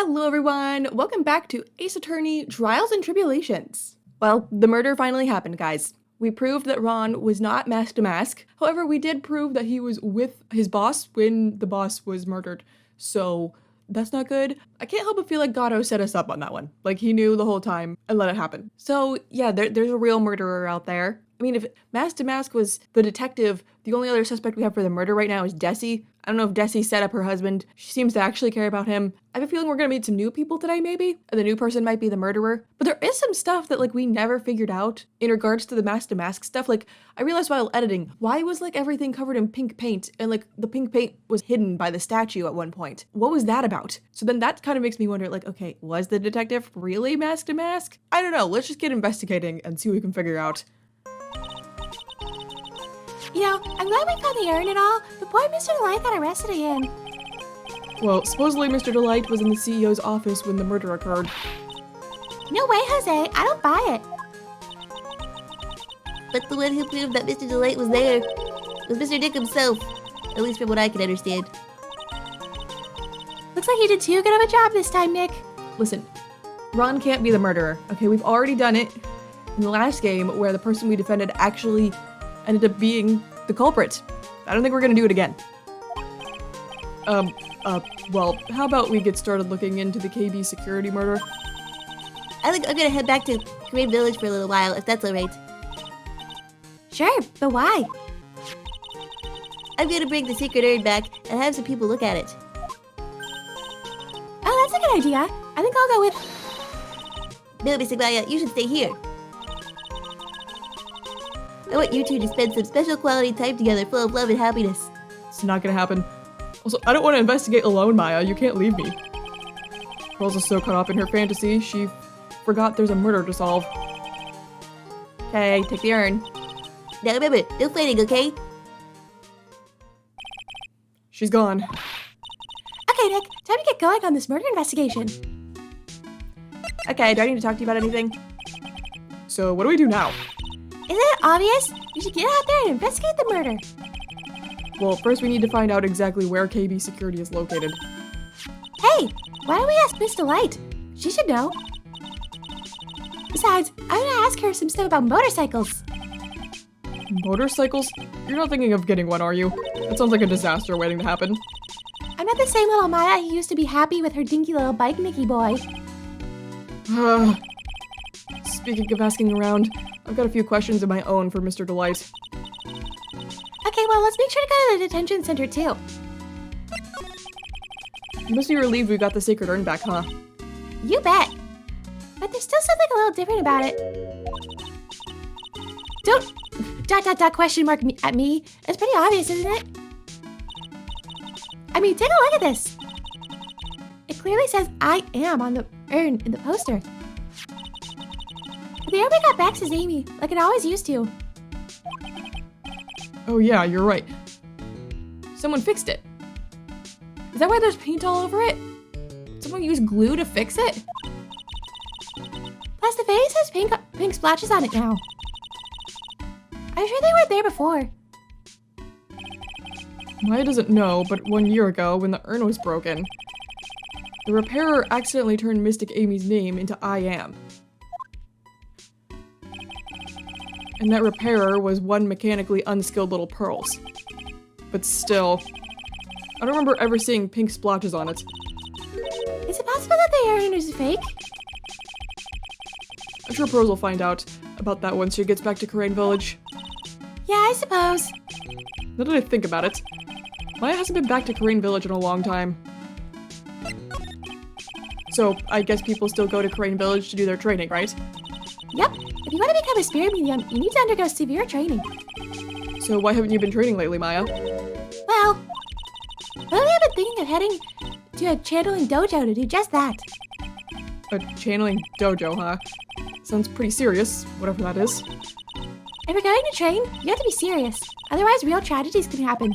Hello everyone, welcome back to Ace Attorney Trials and Tribulations. Well, the murder finally happened, guys. We proved that Ron was not mask to mask. However, we did prove that he was with his boss when the boss was murdered. So that's not good. I can't help but feel like Gatto set us up on that one. Like he knew the whole time and let it happen. So yeah, there's a real murderer out there. I mean, if Mask to Mask was the detective, the only other suspect we have for the murder right now is Desi. I don't know if Desi set up her husband. She seems to actually care about him. I have a feeling we're gonna meet some new people today, maybe? And the new person might be the murderer. But there is some stuff that, like, we never figured out in regards to the Mask to Mask stuff. Like, I realized while editing, why was, like, everything covered in pink paint? And, like, the pink paint was hidden by the statue at one point. What was that about? So then that kind of makes me wonder, like, okay, was the detective really Mask to Mask? I don't know. Let's just get investigating and see what we can figure out. You know, I'm glad we found the urn and all, but boy, Mr. Delight got arrested again. Well, supposedly Mr. Delight was in the CEO's office when the murder occurred. No way, Jose. I don't buy it. But the one who proved that Mr. Delight was there was Mr. Dick himself, at least from what I can understand. Looks like you did too good of a job this time, Nick. Listen, Ron can't be the murderer. Okay, we've already done it in the last game where the person we defended actually ended up being the culprit. I don't think we're gonna do it again. Well, how about we get started looking into the KB security murder? I think I'm gonna head back to Crane Village for a little while, if that's alright. Sure, but why? I'm gonna bring the secret urn back and have some people look at it. Oh, that's a good idea. I think I'll go with... No, Miss Agaya, you should stay here. I want you two to spend some special quality time together full of love and happiness. It's not gonna happen. Also, I don't want to investigate alone, Maya. You can't leave me. Pearl's is so caught up in her fantasy, she forgot there's a murder to solve. Okay, take the urn. Now remember, no fighting, okay? She's gone. Okay, Nick, time to get going on this murder investigation. Okay, do I need to talk to you about anything? So, what do we do now? Isn't it obvious? We should get out there and investigate the murder. Well, first we need to find out exactly where KB security is located. Hey, why don't we ask Miss Delight? She should know. Besides, I'm gonna ask her some stuff about motorcycles. Motorcycles? You're not thinking of getting one, are you? That sounds like a disaster waiting to happen. I'm not the same little Maya who used to be happy with her dinky little bike Mickey boy. Speaking of asking around, I've got a few questions of my own for Mr. Delight. Okay, well, let's make sure to go to the detention center, too. You must be relieved we got the sacred urn back, huh? You bet. But there's still something a little different about it. Don't... ... question mark at me. It's pretty obvious, isn't it? I mean, take a look at this. It clearly says I am on the urn in the poster. But the urn got back says Amy, like it always used to. Oh yeah, you're right. Someone fixed it. Is that why there's paint all over it? Someone used glue to fix it? Plus the face has pink splashes on it now. I'm sure they weren't there before. Maya doesn't know, but 1 year ago, when the urn was broken, the repairer accidentally turned Mystic Amy's name into I Am. And that repairer was one mechanically unskilled little Pearls. But still, I don't remember ever seeing pink splotches on it. Is it possible that the urn is fake? I'm sure Pearls will find out about that once she gets back to Crane Village. Yeah, I suppose. Now that I think about it, Maya hasn't been back to Crane Village in a long time. So, I guess people still go to Crane Village to do their training, right? Yep. If you want to become a spirit medium, you need to undergo severe training. So why haven't you been training lately, Maya? Well, lately I've been thinking of heading to a channeling dojo to do just that. A channeling dojo, huh? Sounds pretty serious, whatever that is. If you're going to train, you have to be serious. Otherwise, real tragedies can happen.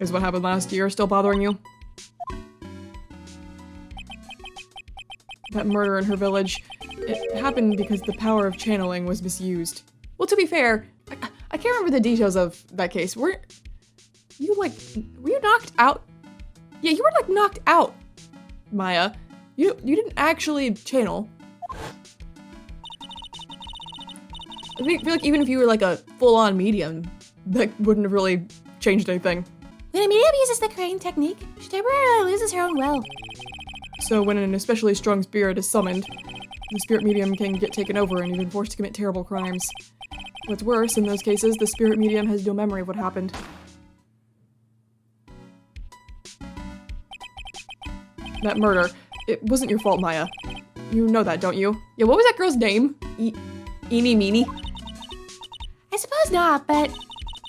Is what happened last year still bothering you? That murder in her village, it happened because the power of channeling was misused. Well, to be fair, I can't remember the details of that case. Were you knocked out? Yeah, you were like knocked out. Maya. You didn't actually channel. I feel like even if you were like a full-on medium, that wouldn't have really changed anything. When a medium uses the crane technique, she temporarily loses her own will. So when an especially strong spirit is summoned, the spirit medium can get taken over and even forced to commit terrible crimes. What's worse, in those cases, the spirit medium has no memory of what happened. That murder, it wasn't your fault, Maya. You know that, don't you? Yeah, what was that girl's name? Eeny Meeny? I suppose not, but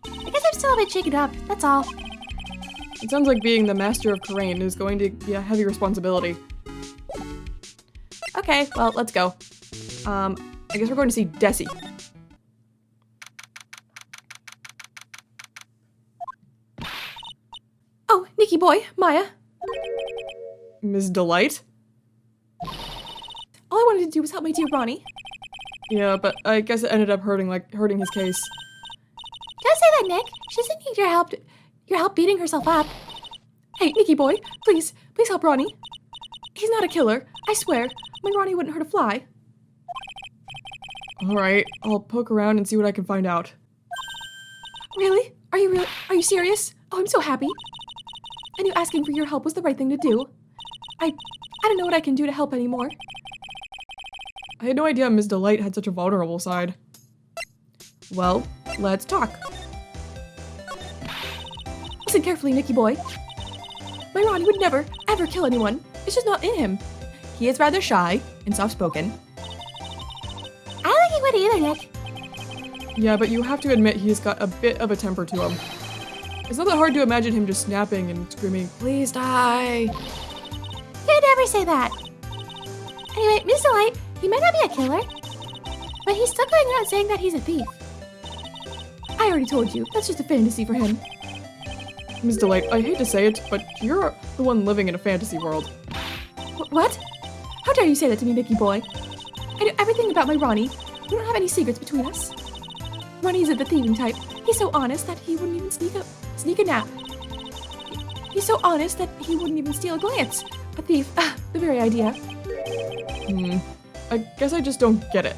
I guess I'm still a bit shaken up, that's all. It sounds like being the master of Karain is going to be a heavy responsibility. Okay, well, let's go. I guess we're going to see Desi. Oh, Nikki boy, Maya. Ms. Delight? All I wanted to do was help my dear Ronnie. Yeah, but I guess it ended up hurting his case. Don't say that, Nick. She doesn't need your help beating herself up. Hey, Nikki boy, please help Ronnie. He's not a killer, I swear. My Ronnie wouldn't hurt a fly. Alright, I'll poke around and see what I can find out. Really? Are you serious? Oh, I'm so happy. I knew asking for your help was the right thing to do. I don't know what I can do to help anymore. I had no idea Ms. Delight had such a vulnerable side. Well, let's talk. Listen carefully, Nikki boy. My Ronnie would never, ever kill anyone. It's just not in him. He is rather shy and soft-spoken. I don't think he would either, Nick. Yeah, but you have to admit he's got a bit of a temper to him. It's not that hard to imagine him just snapping and screaming, "Please die!" You'd never say that. Anyway, Miss Delight, he might not be a killer, but he's still going around saying that he's a thief. I already told you, that's just a fantasy for him. Ms. Delight, I hate to say it, but you're the one living in a fantasy world. What? How dare you say that to me, Nicky boy? I know everything about my Ronnie. We don't have any secrets between us. Ronnie isn't the thieving type. He's so honest that he wouldn't even sneak a nap. He's so honest that he wouldn't even steal a glance. A thief, the very idea. I guess I just don't get it.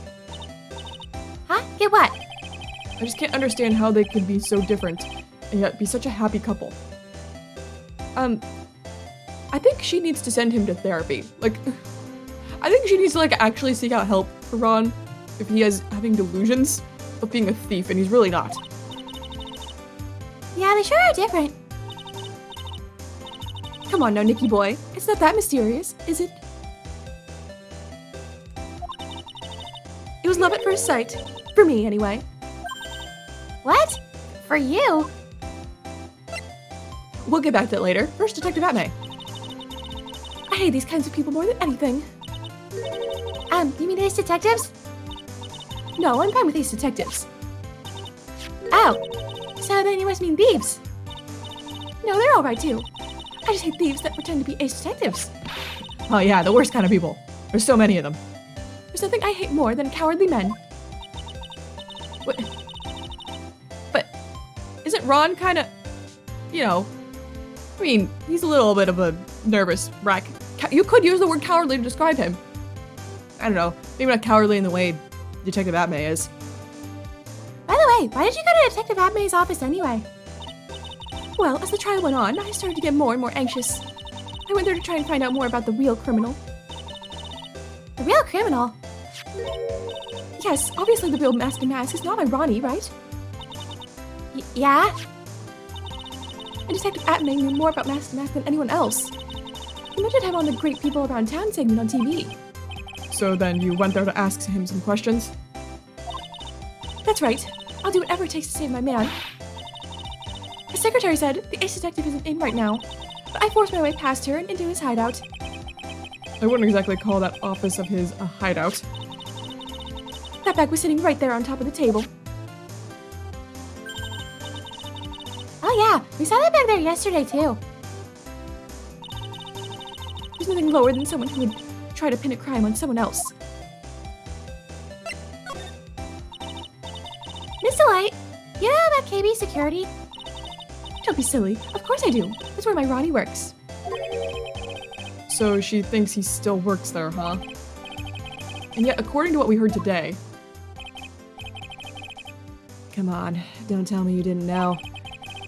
Huh? Get what? I just can't understand how they could be so different and yet be such a happy couple. I think she needs to send him to therapy. Like, I think she needs to actually seek out help for Ron if he is having delusions of being a thief and he's really not. Yeah, they sure are different. Come on now, Nicky boy. It's not that mysterious, is it? It was love at first sight. For me, anyway. What? For you? We'll get back to that later. First, Detective Atmay. I hate these kinds of people more than anything. You mean Ace Detectives? No, I'm fine with Ace Detectives. Oh. So then you must mean thieves. No, they're alright too. I just hate thieves that pretend to be Ace Detectives. Oh yeah, the worst kind of people. There's so many of them. There's nothing I hate more than cowardly men. What? But isn't Ron kind of, I mean, he's a little bit of a nervous wreck. You could use the word cowardly to describe him. I don't know, maybe not cowardly in the way Detective Atmay is. By the way, why did you go to Detective Atmay's office anyway? Well, as the trial went on, I started to get more and more anxious. I went there to try and find out more about the real criminal. The real criminal? Yes, obviously the real Mask and Mask is not my Ronnie, right? Yeah? And Detective Atmay knew more about Mask and Mask than anyone else. He mentioned him on the Great People Around Town segment on TV. So then you went there to ask him some questions? That's right. I'll do whatever it takes to save my man. His secretary said the Ace Detective isn't in right now, but I forced my way past her and into his hideout. I wouldn't exactly call that office of his a hideout. That bag was sitting right there on top of the table. Oh yeah, we saw that bag there yesterday too. There's nothing lower than someone who would try to pin a crime on someone else. Miss Delight, you know about KB Security? Don't be silly. Of course I do. That's where my Ronnie works. So she thinks he still works there, huh? And yet, according to what we heard today... Come on, don't tell me you didn't know.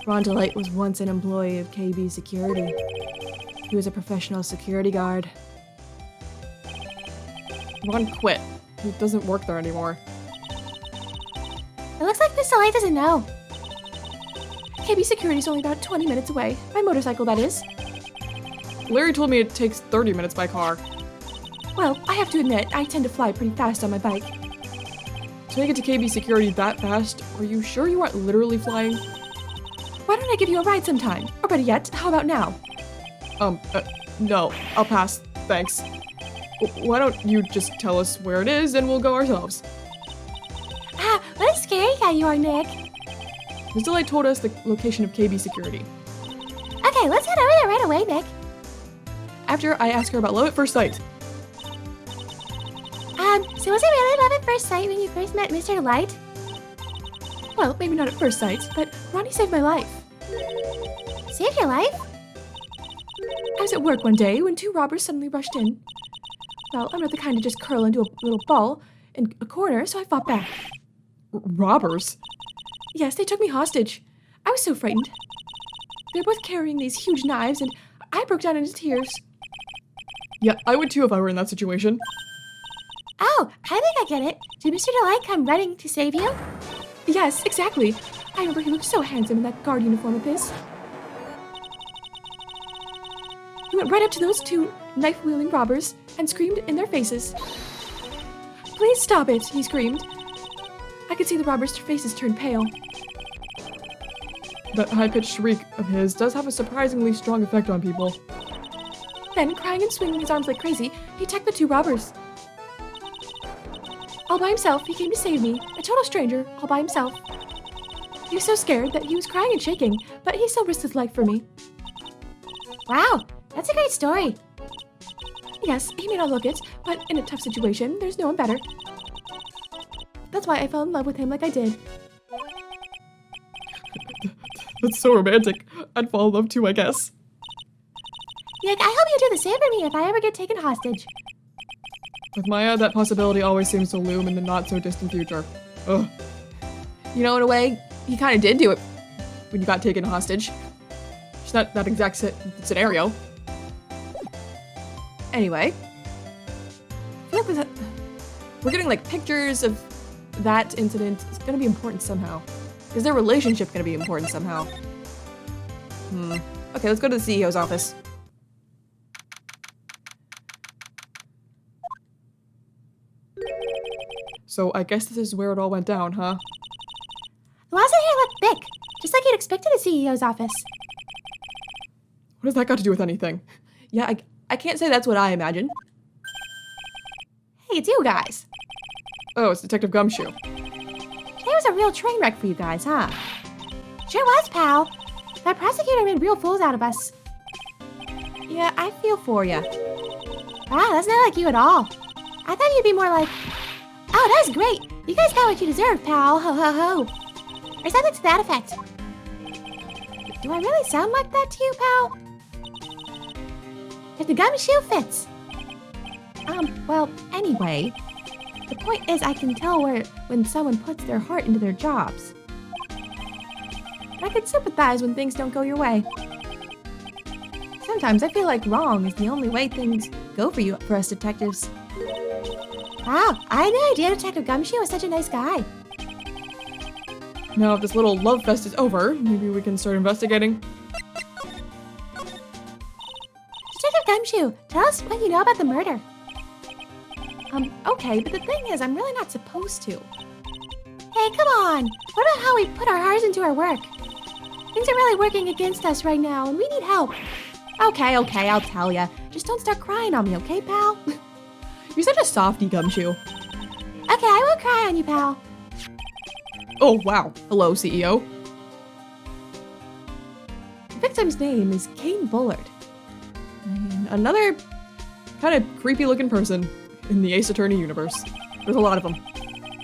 Ron DeLite was once an employee of KB Security. He was a professional security guard. Ron quit. He doesn't work there anymore. It looks like Mr. Light doesn't know. KB Security is only about 20 minutes away. By motorcycle, that is. Larry told me it takes 30 minutes by car. Well, I have to admit, I tend to fly pretty fast on my bike. To make it to KB Security that fast, are you sure you aren't literally flying? Why don't I give you a ride sometime? Or better yet, how about now? No, I'll pass, thanks. Why don't you just tell us where it is and we'll go ourselves? Ah, what a scary guy you are, Nick. Mr. Light told us the location of KB Security. Okay, let's head over there right away, Nick. After I ask her about love at first sight. So was it really love at first sight when you first met Mr. Light? Well, maybe not at first sight, but Ronnie saved my life. Saved your life? I was at work one day when two robbers suddenly rushed in. Well, I'm not the kind to just curl into a little ball in a corner, so I fought back. Robbers? Yes, they took me hostage. I was so frightened. They were both carrying these huge knives, and I broke down into tears. Yeah, I would too if I were in that situation. Oh, I think I get it. Did Mr. Delight come running to save you? Yes, exactly. I remember he looked so handsome in that guard uniform of his. He went right up to those two knife-wielding robbers and screamed in their faces. Please stop it, he screamed. I could see the robbers' faces turn pale. That high-pitched shriek of his does have a surprisingly strong effect on people. Then, crying and swinging his arms like crazy, he attacked the two robbers. All by himself, he came to save me, a total stranger, all by himself. He was so scared that he was crying and shaking, but he still risked his life for me. Wow, that's a great story. Yes, he may not look it, but in a tough situation, there's no one better. That's why I fell in love with him like I did. That's so romantic. I'd fall in love too, I guess. Nick, I hope you do the same for me if I ever get taken hostage. With Maya, that possibility always seems to loom in the not-so-distant future. Ugh. You know, in a way, he kind of did do it when you got taken hostage. It's not that exact scenario. Anyway. I feel like we're getting, like, pictures of that incident. It's gonna be important somehow. Is their relationship gonna be important somehow? Okay, let's go to the CEO's office. So I guess this is where it all went down, huh? The walls in here look thick, just like you'd expect in a CEO's office. What has that got to do with anything? Yeah, I can't say that's what I imagined. Hey, it's you guys. Oh, it's Detective Gumshoe. Today was a real train wreck for you guys, huh? Sure was, pal. That prosecutor made real fools out of us. Yeah, I feel for ya. Wow, that's not like you at all. I thought you'd be more like, oh, that was great. You guys got what you deserve, pal. Ho, ho, ho. Or something to that effect. Do I really sound like that to you, pal? If the gumshoe fits. Well, anyway, the point is I can tell when someone puts their heart into their jobs. I can sympathize when things don't go your way. Sometimes I feel like wrong is the only way things go for us detectives. Wow, I had no idea Detective Gumshoe was such a nice guy. Now, if this little love fest is over, maybe we can start investigating. Detective Gumshoe, tell us what you know about the murder. Okay, but the thing is, I'm really not supposed to. Hey, come on. What about how we put our hearts into our work? Things are really working against us right now, and we need help. Okay, I'll tell ya. Just don't start crying on me, okay, pal? You're such a softie, Gumshoe. Okay, I won't cry on you, pal. Oh, wow. Hello, CEO. The victim's name is Kane Bullard. Another kind of creepy-looking person in the Ace Attorney universe. There's a lot of them.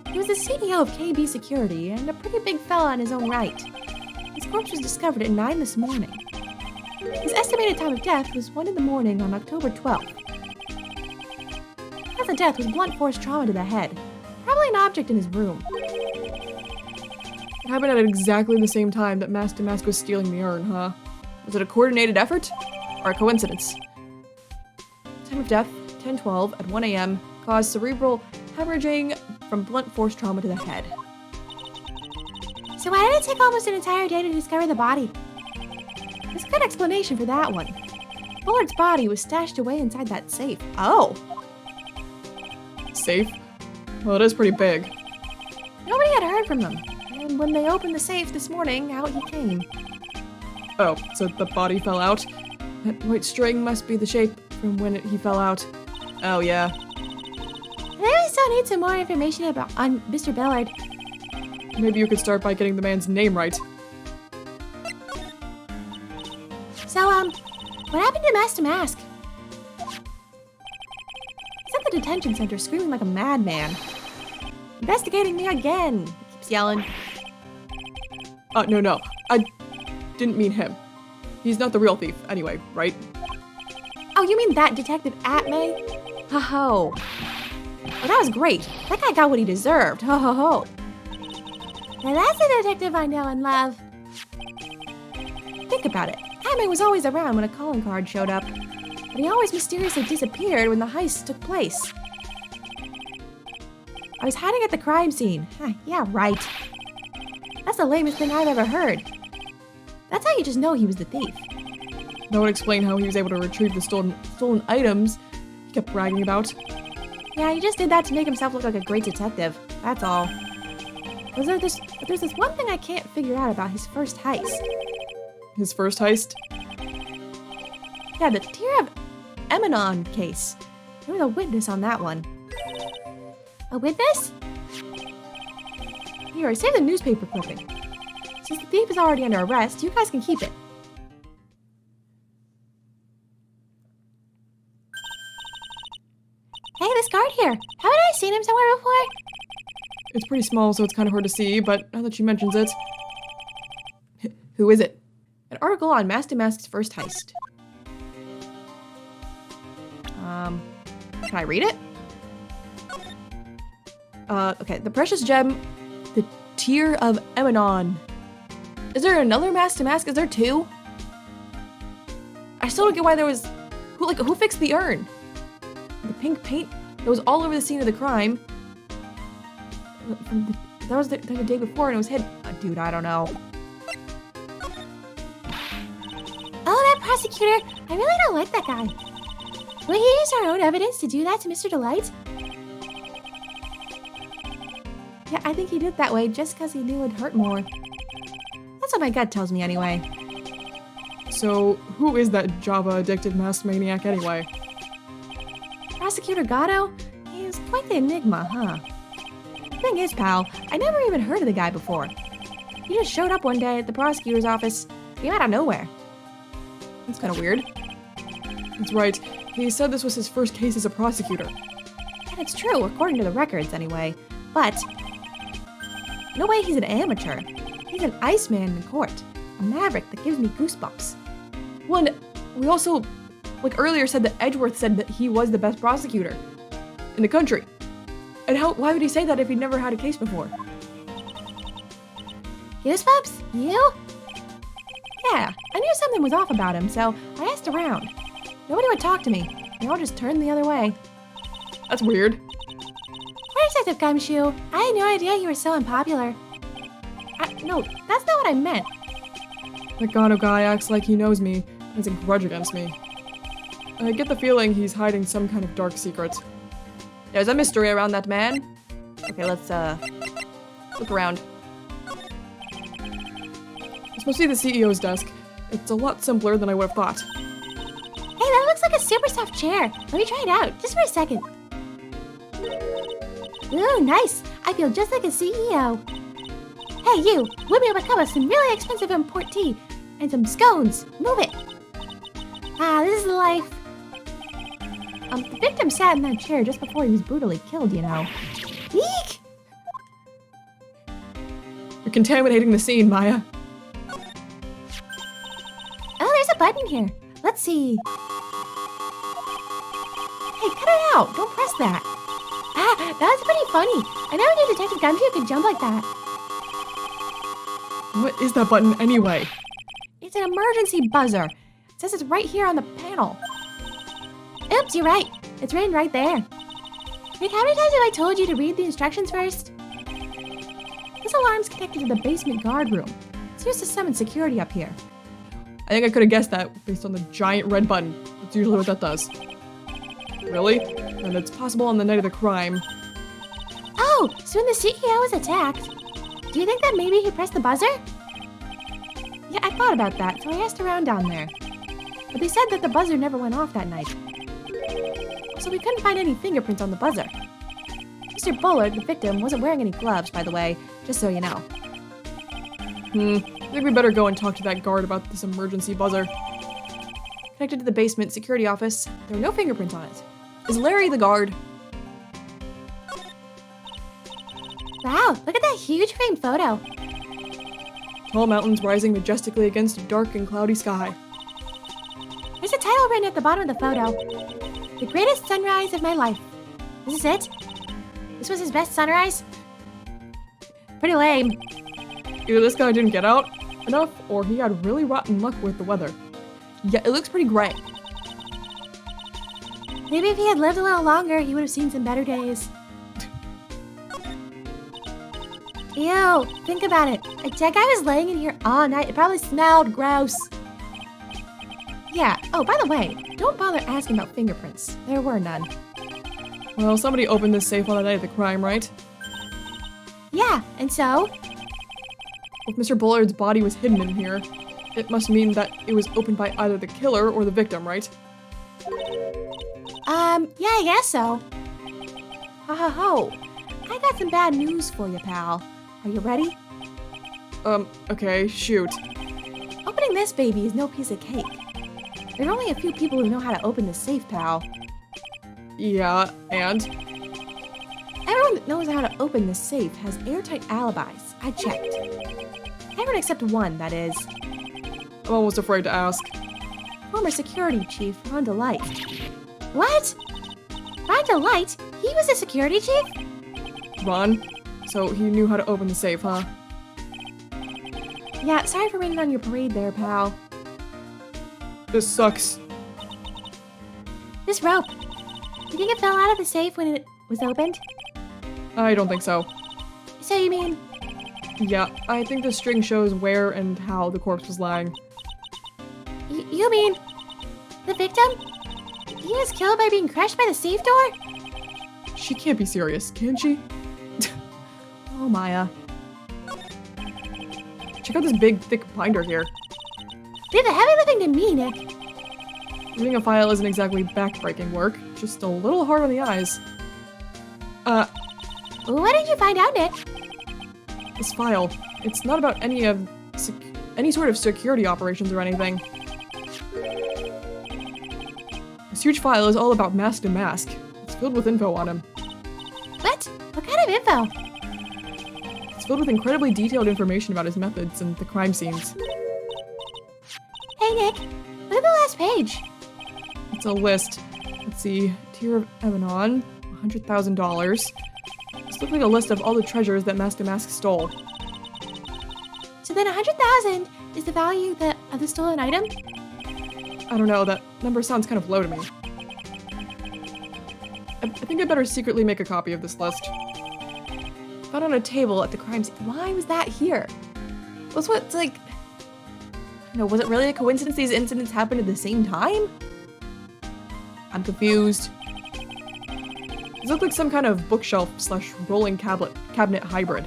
He was the CEO of KB Security and a pretty big fella in his own right. His corpse was discovered at 9 this morning. His estimated time of death was 1 in the morning on October 12th. Cause of death was blunt force trauma to the head. Probably an object in his room. It happened at exactly the same time that Mask to Mask was stealing the urn, huh? Was it a coordinated effort? Or a coincidence? Time of death, 10:12 at 1 a.m. caused cerebral hemorrhaging from blunt force trauma to the head. So why did it take almost an entire day to discover the body? There's a good explanation for that one. Bullard's body was stashed away inside that safe. Oh! Safe? Well, it is pretty big. Nobody had heard from him. And when they opened the safe this morning, out he came. Oh, so the body fell out? That white string must be the shape from when he fell out. Oh, yeah. I think we still need some more information on Mr. Ballard. Maybe you could start by getting the man's name right. So, what happened to Mask to Mask? He's at the detention center screaming like a madman. Investigating me again, he keeps yelling. No. I didn't mean him. He's not the real thief, anyway, right? Oh, you mean that Detective Atmay? Ho ho. Well, that was great. That guy got what he deserved. Ho ho ho. Now that's a detective I know and love. Think about it. Atmay was always around when a calling card showed up, but he always mysteriously disappeared when the heist took place. I was hiding at the crime scene. Huh, yeah, right. That's the lamest thing I've ever heard. That's how you just know he was the thief. That would explain how he was able to retrieve the stolen items he kept bragging about. Yeah, he just did that to make himself look like a great detective. That's all. But there's this one thing I can't figure out about his first heist. His first heist? Yeah, the Tear of Emanon case. There was a witness on that one. A witness? Here, I saved the newspaper clipping. Since the thief is already under arrest, you guys can keep it. Hey, this guard here. Haven't I seen him somewhere before? It's pretty small, so it's kind of hard to see, but now that she mentions it... Who is it? An article on Mask to Mask's first heist. Can I read it? Okay, the precious gem, the Tear of Emanon. Is there another Mask to Mask? Is there two? I still don't get why there was... Who fixed the urn? The pink paint that was all over the scene of the crime. That was the day before and it was hid. Dude, I don't know. Oh, that prosecutor. I really don't like that guy. Will he use our own evidence to do that to Mr. Delight? Yeah, I think he did that way just because he knew it'd hurt more. That's what my gut tells me anyway. So, who is that Java-addicted mask maniac anyway? Prosecutor Gatto? He's quite the enigma, huh? Thing is, pal, I never even heard of the guy before. He just showed up one day at the prosecutor's office, came out of nowhere. That's kind of weird. That's right. He said this was his first case as a prosecutor. And it's true, according to the records anyway. But no way he's an amateur. He's an Iceman in court. A maverick that gives me goosebumps. Well, and we also, like earlier, said that Edgeworth said that he was the best prosecutor in the country. And why would he say that if he'd never had a case before? Goosebumps? You? Yeah, I knew something was off about him, so I asked around. Nobody would talk to me. They all just turned the other way. That's weird. Detective Gumshoe, I had no idea you were so unpopular. No, that's not what I meant. That Gatto guy acts like he knows me and has a grudge against me. I get the feeling he's hiding some kind of dark secret. There's a mystery around that man. Okay, let's, look around. This must be the CEO's desk. It's a lot simpler than I would have thought. Hey, that looks like a super soft chair. Let me try it out, just for a second. Ooh, nice. I feel just like a CEO. Hey, you, whip me up a cup of some really expensive import tea and some scones. Move it. Ah, this is life. The victim sat in that chair just before he was brutally killed, you know. Eek! You're contaminating the scene, Maya. Oh, there's a button happening here? Let's see. Hey, cut it out. Don't press that. Ah, that was pretty funny. I never knew Detective Gumshoe could jump like that. What is that button anyway? It's an emergency buzzer. It says it's right here on the panel. Oops, you're right. It's written right there. Nick, how many times have I told you to read the instructions first? This alarm's connected to the basement guard room. It's used to summon security up here. I think I could have guessed that based on the giant red button. That's usually what that does. Really? And it's possible on the night of the crime. Oh, so when the CEO was attacked, do you think that maybe he pressed the buzzer? Yeah, I thought about that, so I asked around down there. But they said that the buzzer never went off that night. So we couldn't find any fingerprints on the buzzer. Mr. Bullard, the victim, wasn't wearing any gloves, by the way, just so you know. I think we better go and talk to that guard about this emergency buzzer. Connected to the basement security office, there are no fingerprints on it. Is Larry the guard? Wow, look at that huge framed photo. Tall mountains rising majestically against a dark and cloudy sky. There's a title written at the bottom of the photo. The greatest sunrise of my life. This is it? This was his best sunrise? Pretty lame. Either this guy didn't get out enough, or he had really rotten luck with the weather. Yeah, it looks pretty gray. Maybe if he had lived a little longer, he would have seen some better days. Ew, think about it. A dead guy was laying in here all night. It probably smelled gross. Yeah, oh, by the way, don't bother asking about fingerprints. There were none. Well, somebody opened this safe on the night of the crime, right? Yeah, and so? If Mr. Bullard's body was hidden in here, it must mean that it was opened by either the killer or the victim, right? Yeah, I guess so. Ho ho ho. I got some bad news for you, pal. Are you ready? Okay, shoot. Opening this baby is no piece of cake. There are only a few people who know how to open this safe, pal. Yeah, and? Everyone that knows how to open this safe has airtight alibis. I checked. Everyone except one, that is. I'm almost afraid to ask. Former security chief, Ron DeLight. What? Ron DeLight? He was a security chief? Ron? So he knew how to open the safe, huh? Yeah, sorry for raining on your parade there, pal. This sucks. This rope. You think it fell out of the safe when it was opened? I don't think so. So you mean... Yeah, I think the string shows where and how the corpse was lying. You mean... the victim? He was killed by being crushed by the safe door? She can't be serious, can she? Oh, Maya. Check out this big, thick binder here. Leave the heavy lifting to me, Nick. Reading a file isn't exactly back-breaking work, just a little hard on the eyes. What did you find out, Nick? This file, it's not about any sort of security operations or anything. This huge file is all about Mask to Mask. It's filled with info on him. What? What kind of info? It's filled with incredibly detailed information about his methods and the crime scenes. Hey, Nick. Look at the last page. It's a list. Let's see. Tier of Evanon, $100,000. This looks like a list of all the treasures that Mask to Mask stole. So then 100,000 is the value of the stolen item? I don't know, that number sounds kind of low to me. I think I better secretly make a copy of this list. Found on a table at the crime scene. Why was that here? Was what, like... I don't know, was it really a coincidence these incidents happened at the same time? I'm confused. These look like some kind of bookshelf / rolling cabinet hybrid.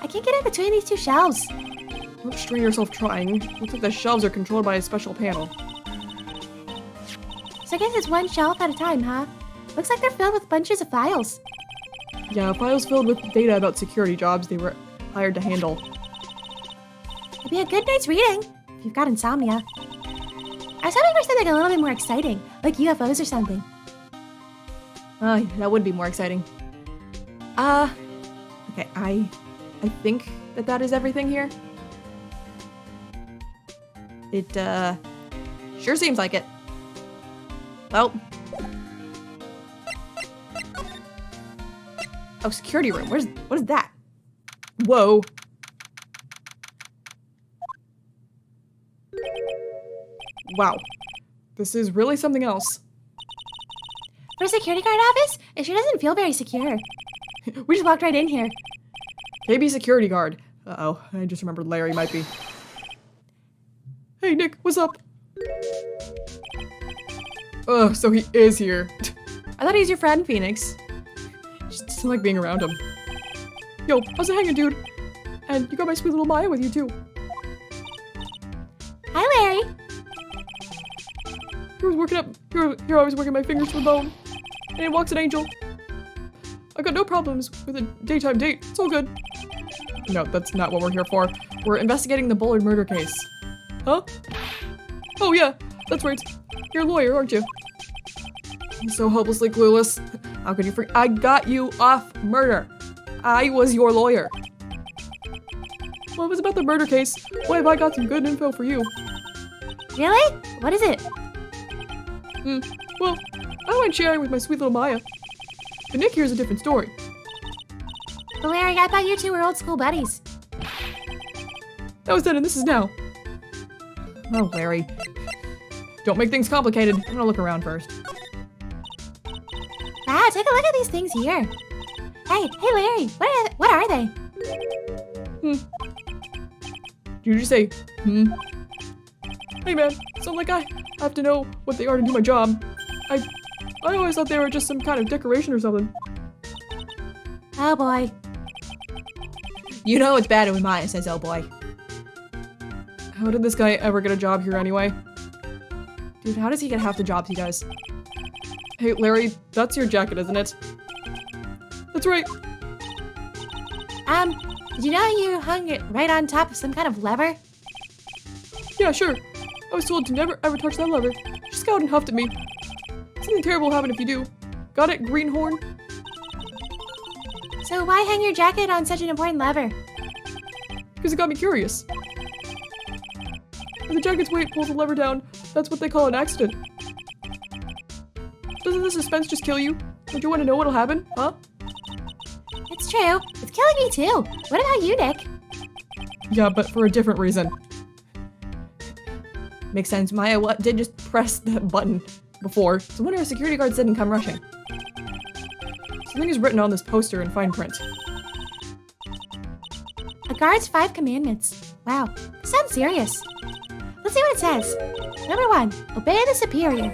I can't get in between these two shelves. Don't strain yourself trying. Looks like the shelves are controlled by a special panel. So I guess it's one shelf at a time, huh? Looks like they're filled with bunches of files. Yeah, files filled with data about security jobs they were hired to handle. It'd be a good night's reading, if you've got insomnia. I was hoping for something a little bit more exciting, like UFOs or something. Oh, that would be more exciting. Okay, I think that is everything here. It, sure seems like it. Well. Oh, security room. What is that? Whoa. Wow. This is really something else. For a security guard office, it sure doesn't feel very secure. We just walked right in here. KB security guard. Uh-oh, I just remembered Larry might be. Hey, Nick, what's up? Ugh, so he is here. I thought he was your friend, Phoenix. Just doesn't like being around him. Yo, how's it hanging, dude? And you got my sweet little Maya with you, too. Hi, Larry. Here I was working my fingers to the bone. And in walks an angel. I got no problems with a daytime date. It's all good. No, that's not what we're here for. We're investigating the Bullard murder case. Huh? Oh yeah, that's right. You're a lawyer, aren't you? I'm so hopelessly clueless. How could you I got you off murder. I was your lawyer. Well, if it's about the murder case, why have I got some good info for you? Really? What is it? Well, I don't mind sharing with my sweet little Maya. But Nick here's a different story. But Larry, I thought you two were old school buddies. That was then and this is now. Oh, Larry. Don't make things complicated. I'm gonna look around first. Wow, take a look at these things here. Hey, Larry, what are they? Did you just say, Hey man, sound like I have to know what they are to do my job. I always thought they were just some kind of decoration or something. Oh boy. You know it's bad when Maya says, oh boy. How did this guy ever get a job here anyway? Dude, how does he get half the jobs he does? Hey, Larry, that's your jacket, isn't it? That's right. Did you know you hung it right on top of some kind of lever? Yeah, sure. I was told to never ever touch that lever. She scowled and huffed at me. Something terrible will happen if you do. Got it, greenhorn? So why hang your jacket on such an important lever? Because it got me curious. If the jacket's weight pulls the lever down, that's what they call an accident. Doesn't the suspense just kill you? Don't you want to know what'll happen, huh? It's true. It's killing me too. What about you, Nick? Yeah, but for a different reason. Makes sense. Maya did just press that button before. So when our security guards didn't come rushing. Something is written on this poster in fine print. A guard's 5 commandments. Wow, this sounds serious. Let's see what it says. Number 1, obey the superior.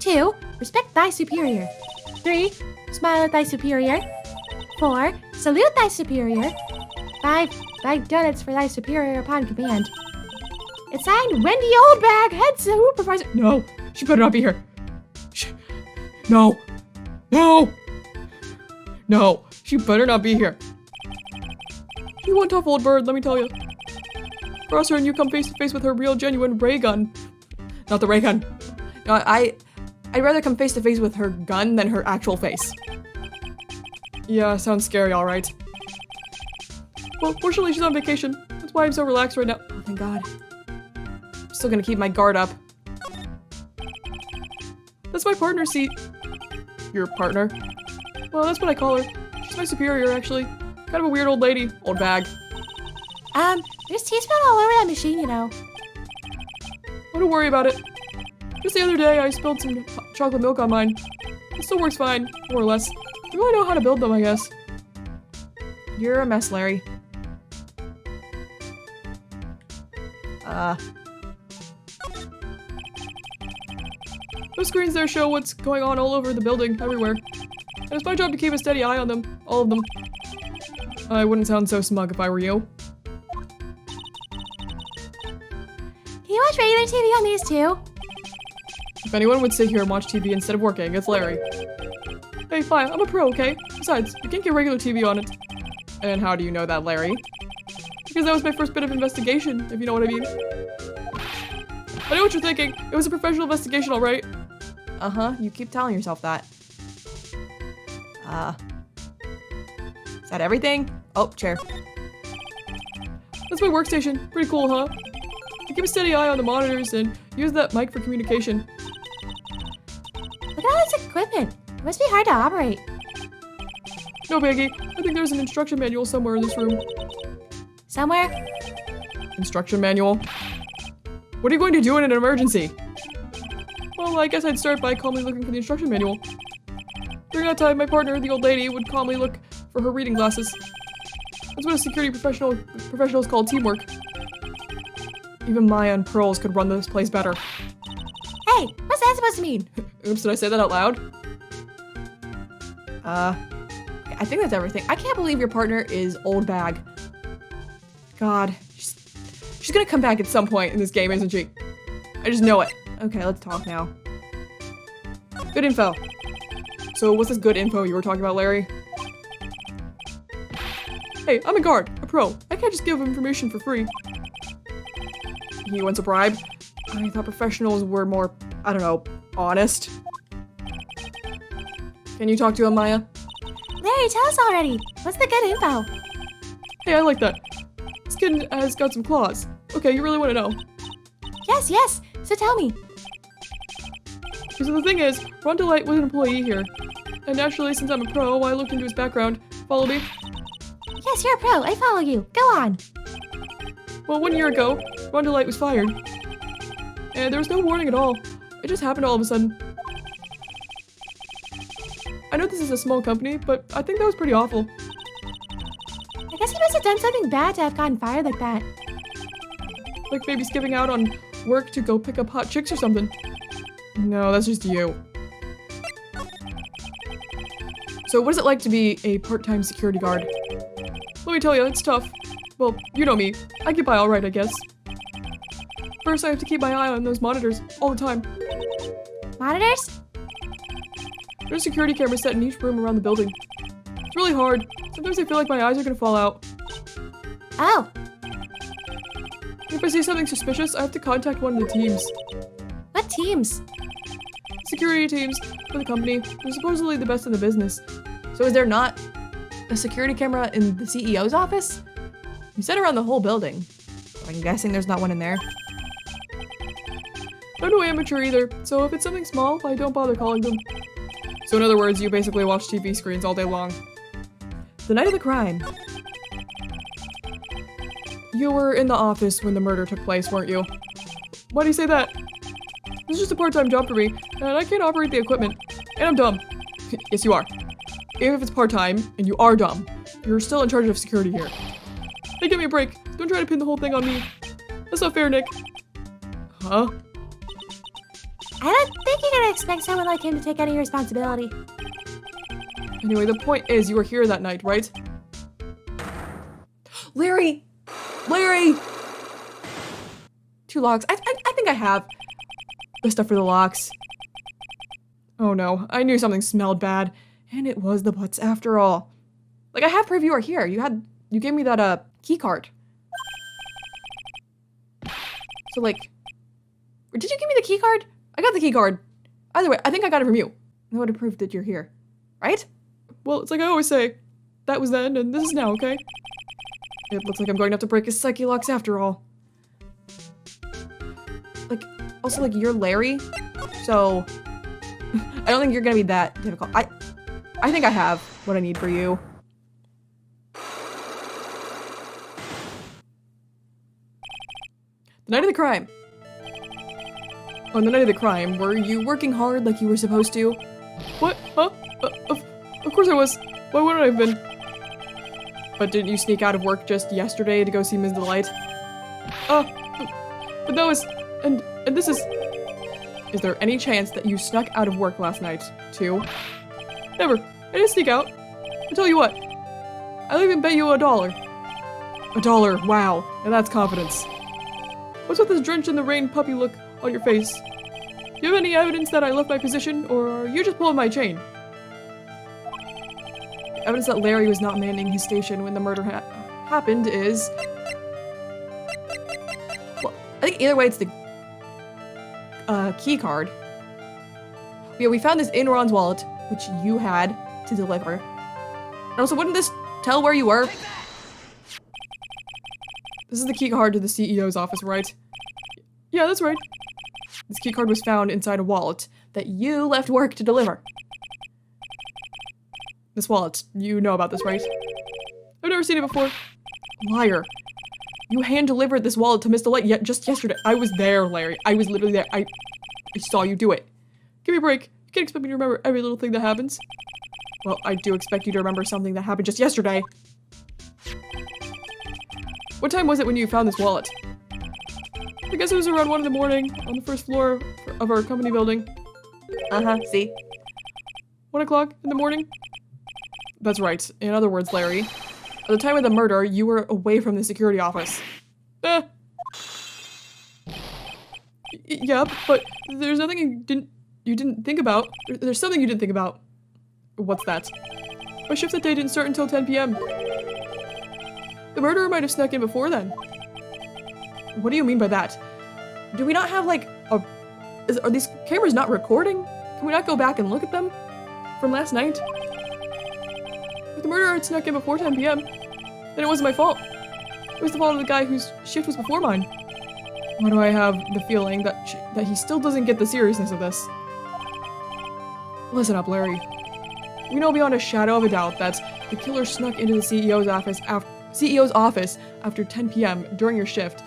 2, respect thy superior. 3, smile at thy superior. 4, salute thy superior. 5, bag donuts for thy superior upon command. It's signed Wendy Oldbag, head supervisor. No, she better not be here. No. No! No, she better not be here. You one tough old bird, let me tell you. Cross her and you come face to face with her real genuine ray gun. Not the ray gun. No, I'd rather come face to face with her gun than her actual face. Yeah, sounds scary, alright. Well, fortunately she's on vacation. That's why I'm so relaxed right now. Oh, thank God. I'm still gonna keep my guard up. That's my partner seat. Your partner? Well, that's what I call her. She's my superior, actually. Kind of a weird old lady. Old bag. There's tea spilled all over that machine, you know. Oh, don't worry about it. Just the other day, I spilled some chocolate milk on mine. It still works fine, more or less. I really know how to build them, I guess. You're a mess, Larry. Those screens there show what's going on all over the building, everywhere. And it's my job to keep a steady eye on them, all of them. I wouldn't sound so smug if I were you. Can you watch regular TV on these too? If anyone would sit here and watch TV instead of working, it's Larry. Hey, fine, I'm a pro, okay? Besides, you can't get regular TV on it. And how do you know that, Larry? Because that was my first bit of investigation, if you know what I mean. I know what you're thinking. It was a professional investigation, alright? Uh-huh, you keep telling yourself that. Is that everything? Oh, chair. That's my workstation. Pretty cool, huh? keep a steady eye on the monitors and use that mic for communication. Look at all this equipment. It must be hard to operate. No biggie. I think there's an instruction manual somewhere in this room. Somewhere? Instruction manual? What are you going to do in an emergency? Well, I guess I'd start by calmly looking for the instruction manual. During that time, my partner, the old lady, would calmly look for her reading glasses. That's what a security professionals call teamwork. Even Maya and Pearls could run this place better. Hey, what's that supposed to mean? Oops, did I say that out loud? I think that's everything. I can't believe your partner is old bag. God, she's gonna come back at some point in this game, isn't she? I just know it. Okay, let's talk now. Good info. So what's this good info you were talking about, Larry? Hey, I'm a guard, a pro. I can't just give information for free. He wants a bribe? I thought professionals were more, I don't know, honest. Can you talk to him, Maya? Larry, tell us already. What's the good info? Hey, I like that. This kid has got some claws. Okay, you really want to know? Yes. So tell me. So the thing is, Ron DeLite was an employee here. And naturally, since I'm a pro, I looked into his background. Follow me? Yes, you're a pro. I follow you. Go on. Well, 1 year ago, Ron DeLite was fired. And there was no warning at all. It just happened all of a sudden. I know this is a small company, but I think that was pretty awful. I guess he must have done something bad to have gotten fired like that. Like maybe skipping out on work to go pick up hot chicks or something. No, that's just you. So what is it like to be a part-time security guard? Let me tell you, it's tough. Well, you know me. I get by alright, I guess. First, I have to keep my eye on those monitors all the time. Monitors? There's security cameras set in each room around the building. It's really hard. Sometimes I feel like my eyes are gonna fall out. Oh. If I see something suspicious, I have to contact one of the teams. What teams? Security teams for the company. They're supposedly the best in the business. So is there not a security camera in the CEO's office? You said around the whole building. So I'm guessing there's not one in there. I'm no amateur either, so if it's something small, I don't bother calling them. So in other words, you basically watch TV screens all day long. The night of the crime. You were in the office when the murder took place, weren't you? Why do you say that? This is just a part-time job for me, and I can't operate the equipment. And I'm dumb. Yes, you are. Even if it's part-time, and you are dumb, you're still in charge of security here. Hey, give me a break. Don't try to pin the whole thing on me. That's not fair, Nick. Huh? I don't think you're gonna expect someone like him to take any responsibility. Anyway, the point is you were here that night, right? Larry! Larry! 2 locks. I think I have the stuff for the locks. Oh no, I knew something smelled bad. And it was the butts after all. Like, I have proof you are here. You gave me that, key card. So, like, did you give me the key card? I got the key card. Either way, I think I got it from you. That would have proved that you're here. Right? Well, it's like I always say. That was then, and this is now, okay? It looks like I'm going to have to break his psyche locks after all. Like, also, like, you're Larry, so I don't think you're gonna be that difficult. I think I have what I need for you. The night of the crime. On the night of the crime, were you working hard like you were supposed to? What? Huh? Of course I was. Why wouldn't I have been? But didn't you sneak out of work just yesterday to go see Ms. Delight? But that was... And this is... Is there any chance that you snuck out of work last night, too? Never. I didn't sneak out. I tell you what. I'll even bet you $1. $1, wow. Now that's confidence. What's with this drenched in the rain puppy look on your face? Do you have any evidence that I left my position, or are you just pulling my chain? Evidence that Larry was not manning his station when the murder happened is... Well, I think either way it's the key card. Yeah, we found this in Ron's wallet, which you had to deliver. And also, wouldn't this tell where you were? This is the key card to the CEO's office, right? Yeah, that's right. This keycard was found inside a wallet that you left work to deliver. This wallet, you know about this, right? I've never seen it before. Liar. You hand-delivered this wallet to Miss Delight just yesterday. I was there, Larry. I was literally there. I saw you do it. Give me a break. You can't expect me to remember every little thing that happens. Well, I do expect you to remember something that happened just yesterday. What time was it when you found this wallet? I guess it was around 1 in the morning on the first floor of our company building. See? 1 o'clock in the morning? That's right. In other words, Larry, at the time of the murder, you were away from the security office. Yeah, but there's nothing you didn't think about. There's something you didn't think about. What's that? My shift that day didn't start until 10 p.m. The murderer might have snuck in before then. What do you mean by that? Do we not have, like, are these cameras not recording? Can we not go back and look at them? From last night? If the murderer had snuck in before 10 p.m., then it wasn't my fault. It was the fault of the guy whose shift was before mine. Why do I have the feeling that he still doesn't get the seriousness of this? Listen up, Larry. We know beyond a shadow of a doubt that the killer snuck into the CEO's office after 10 p.m. during your shift.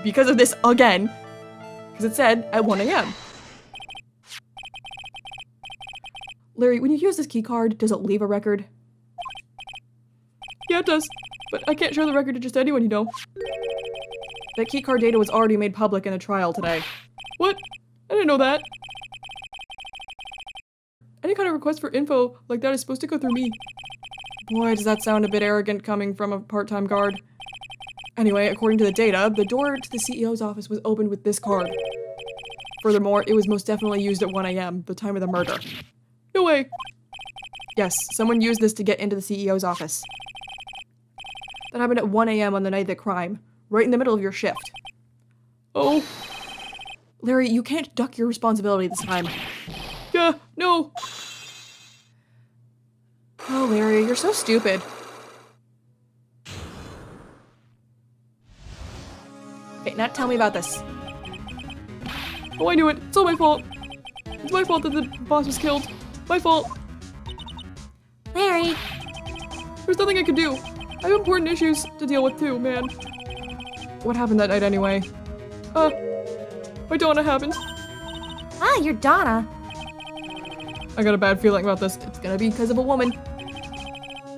Because of this again. Because it said at 1 a.m. Larry, when you use this keycard, does it leave a record? Yeah, it does. But I can't show the record to just anyone, you know. That keycard data was already made public in a trial today. What? I didn't know that. Any kind of request for info like that is supposed to go through me. Boy, does that sound a bit arrogant coming from a part-time guard. Anyway, according to the data, the door to the CEO's office was opened with this card. Furthermore, it was most definitely used at 1 a.m., the time of the murder. No way! Yes, someone used this to get into the CEO's office. That happened at 1 a.m. on the night of the crime, right in the middle of your shift. Oh. Larry, you can't duck your responsibility this time. Yeah, no! Oh, Larry, you're so stupid. Okay, now tell me about this. Oh, I knew it. It's all my fault. It's my fault that the boss was killed. My fault. Larry! There's nothing I could do. I have important issues to deal with too, man. What happened that night anyway? My Donna happened. Ah, you're Donna. I got a bad feeling about this. It's gonna be because of a woman.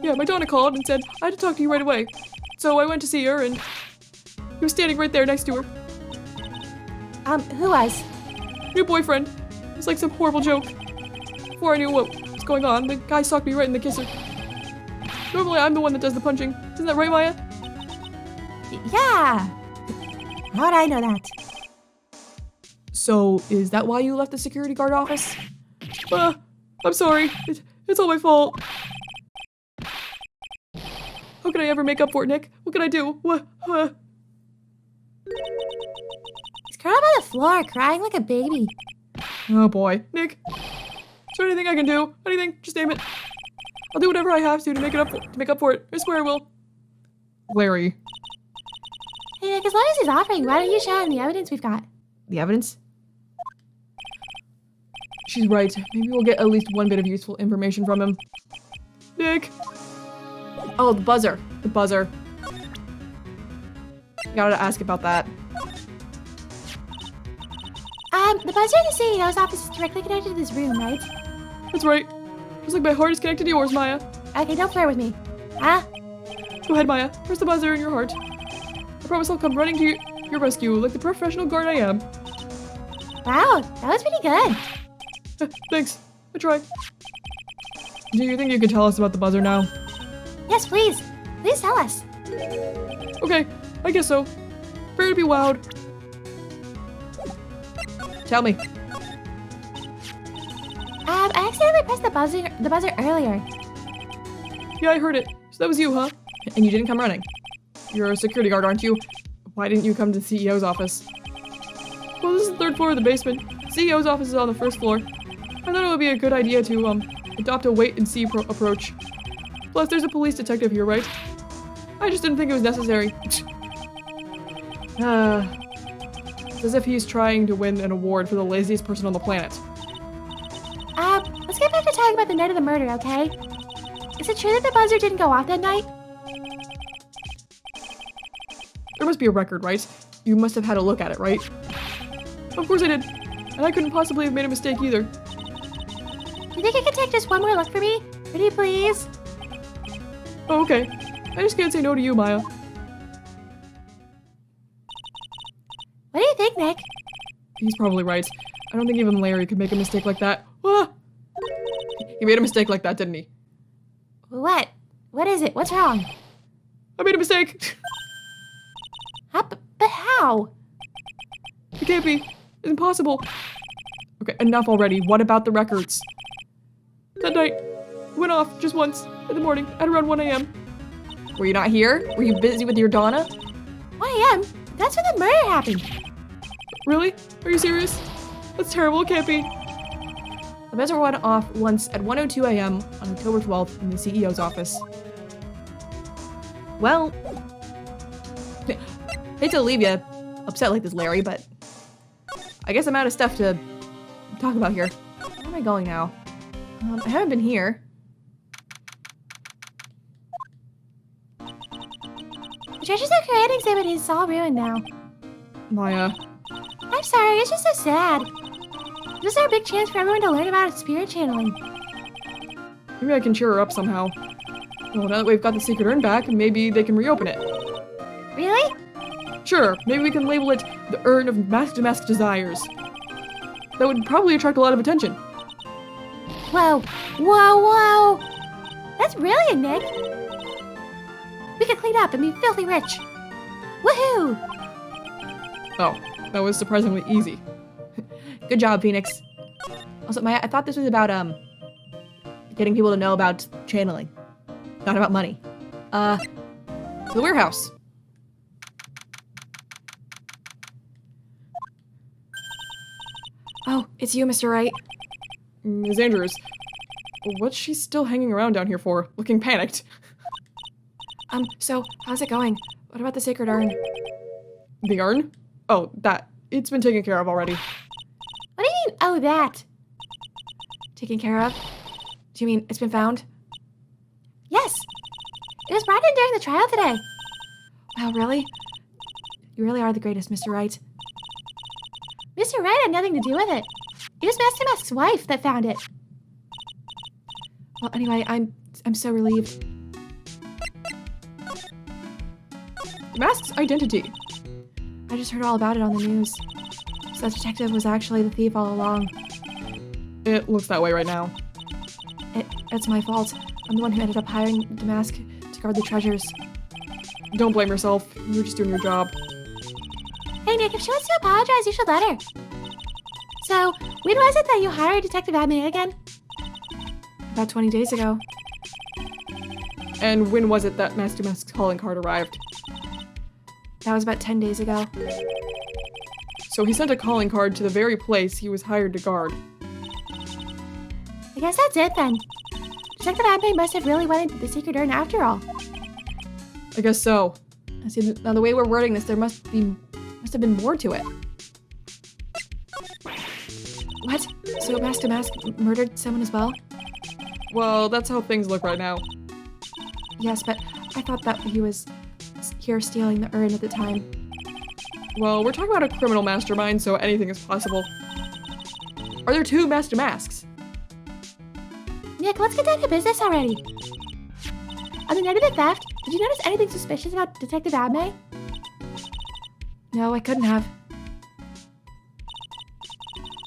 Yeah, my Donna called and said, I had to talk to you right away. So I went to see her and he was standing right there next to her. Who was? New boyfriend. It was like some horrible joke. Before I knew what was going on, the guy socked me right in the kisser. Normally I'm the one that does the punching. Isn't that right, Maya? Yeah! How'd I know that? So, is that why you left the security guard office? I'm sorry. It's all my fault. How could I ever make up for it, Nick? What can I do? He's curled up on the floor, crying like a baby. Oh boy. Nick, is there anything I can do? Anything? Just name it. I'll do whatever I have to make up for it. I swear I will. Larry. Hey Nick, as long as he's offering, why don't you show him the evidence we've got? The evidence? She's right. Maybe we'll get at least one bit of useful information from him. Nick! Oh, the buzzer. The buzzer. Gotta ask about that. The buzzer in the CEO's office is directly connected to this room, right? That's right. Just like my heart is connected to yours, Maya. Okay, don't flirt with me. Huh? Go ahead, Maya. Press the buzzer in your heart. I promise I'll come running to your rescue like the professional guard I am. Wow, that was pretty good. Thanks. I tried. Do you think you could tell us about the buzzer now? Yes, please. Please tell us. Okay, I guess so. Prepare to be wowed. Tell me. I accidentally pressed the buzzer earlier. Yeah, I heard it. So that was you, huh? And you didn't come running. You're a security guard, aren't you? Why didn't you come to the CEO's office? Well, this is the 3rd floor of the basement. The CEO's office is on the 1st floor. I thought it would be a good idea to, adopt a wait-and-see approach. Plus, there's a police detective here, right? I just didn't think it was necessary. It's as if he's trying to win an award for the laziest person on the planet. Let's get back to talking about the night of the murder, okay? Is it true that the buzzer didn't go off that night? There must be a record, right? You must have had a look at it, right? Of course I did. And I couldn't possibly have made a mistake either. You think you could take just one more look for me? Pretty please? Oh, okay. I just can't say no to you, Maya. What do you think, Nick? He's probably right. I don't think even Larry could make a mistake like that. Ah! He made a mistake like that, didn't he? What? What is it? What's wrong? I made a mistake! But how? It can't be. It's impossible. Okay, enough already. What about the records? That night, went off just once in the morning at around 1 a.m. Were you not here? Were you busy with your Donna? 1 a.m.? That's when the murder happened. Really? Are you serious? That's terrible. It can't be. The buzzer went off once at 1:02 a.m. on October 12th in the CEO's office. Well, hate to leave you upset like this, Larry, but I guess I'm out of stuff to talk about here. Where am I going now? I haven't been here. The treasures of Korean exhibit is all ruined now. Maya. I'm sorry, it's just so sad. This is our big chance for everyone to learn about spirit channeling. Maybe I can cheer her up somehow. Well, now that we've got the secret urn back, maybe they can reopen it. Really? Sure, maybe we can label it the Urn of Mask-to-Mask Desires. That would probably attract a lot of attention. Whoa, whoa, whoa! That's brilliant, Nick! We could clean up and be filthy rich! Woohoo! Oh, that was surprisingly easy. Good job, Phoenix. Also, Maya, I thought this was about, getting people to know about channeling. Not about money. The warehouse. Oh, it's you, Mr. Wright. Ms. Andrews. What's she still hanging around down here for? Looking panicked. So, how's it going? What about the sacred urn? The urn? Oh, that. It's been taken care of already. What do you mean, oh, that? Taken care of? Do you mean it's been found? Yes! It was brought in during the trial today. Wow, really? You really are the greatest, Mr. Wright. Mr. Wright had nothing to do with it. It was Master Mask's wife that found it. Well, anyway, I'm so relieved. The mask's identity. I just heard all about it on the news. So that detective was actually the thief all along. It looks that way right now. It's my fault. I'm the one who ended up hiring the mask to guard the treasures. Don't blame yourself. You're just doing your job. Hey, Nick, if she wants to apologize, you should let her. So, when was it that you hired Detective Admin again? About 20 days ago. And when was it that Master Mask's calling card arrived? That was about 10 days ago. So he sent a calling card to the very place he was hired to guard. I guess that's it then. Detective Admin must have really wanted the secret urn after all. I guess so. See, now the way we're wording this, there must have been more to it. What? So Master Mask murdered someone as well? Well, that's how things look right now. Yes, but I thought that he was here stealing the urn at the time. Well, we're talking about a criminal mastermind, so anything is possible. Are there two Master Masks? Nick, let's get down to business already. On the night of the theft, did you notice anything suspicious about Detective Adme? No, I couldn't have.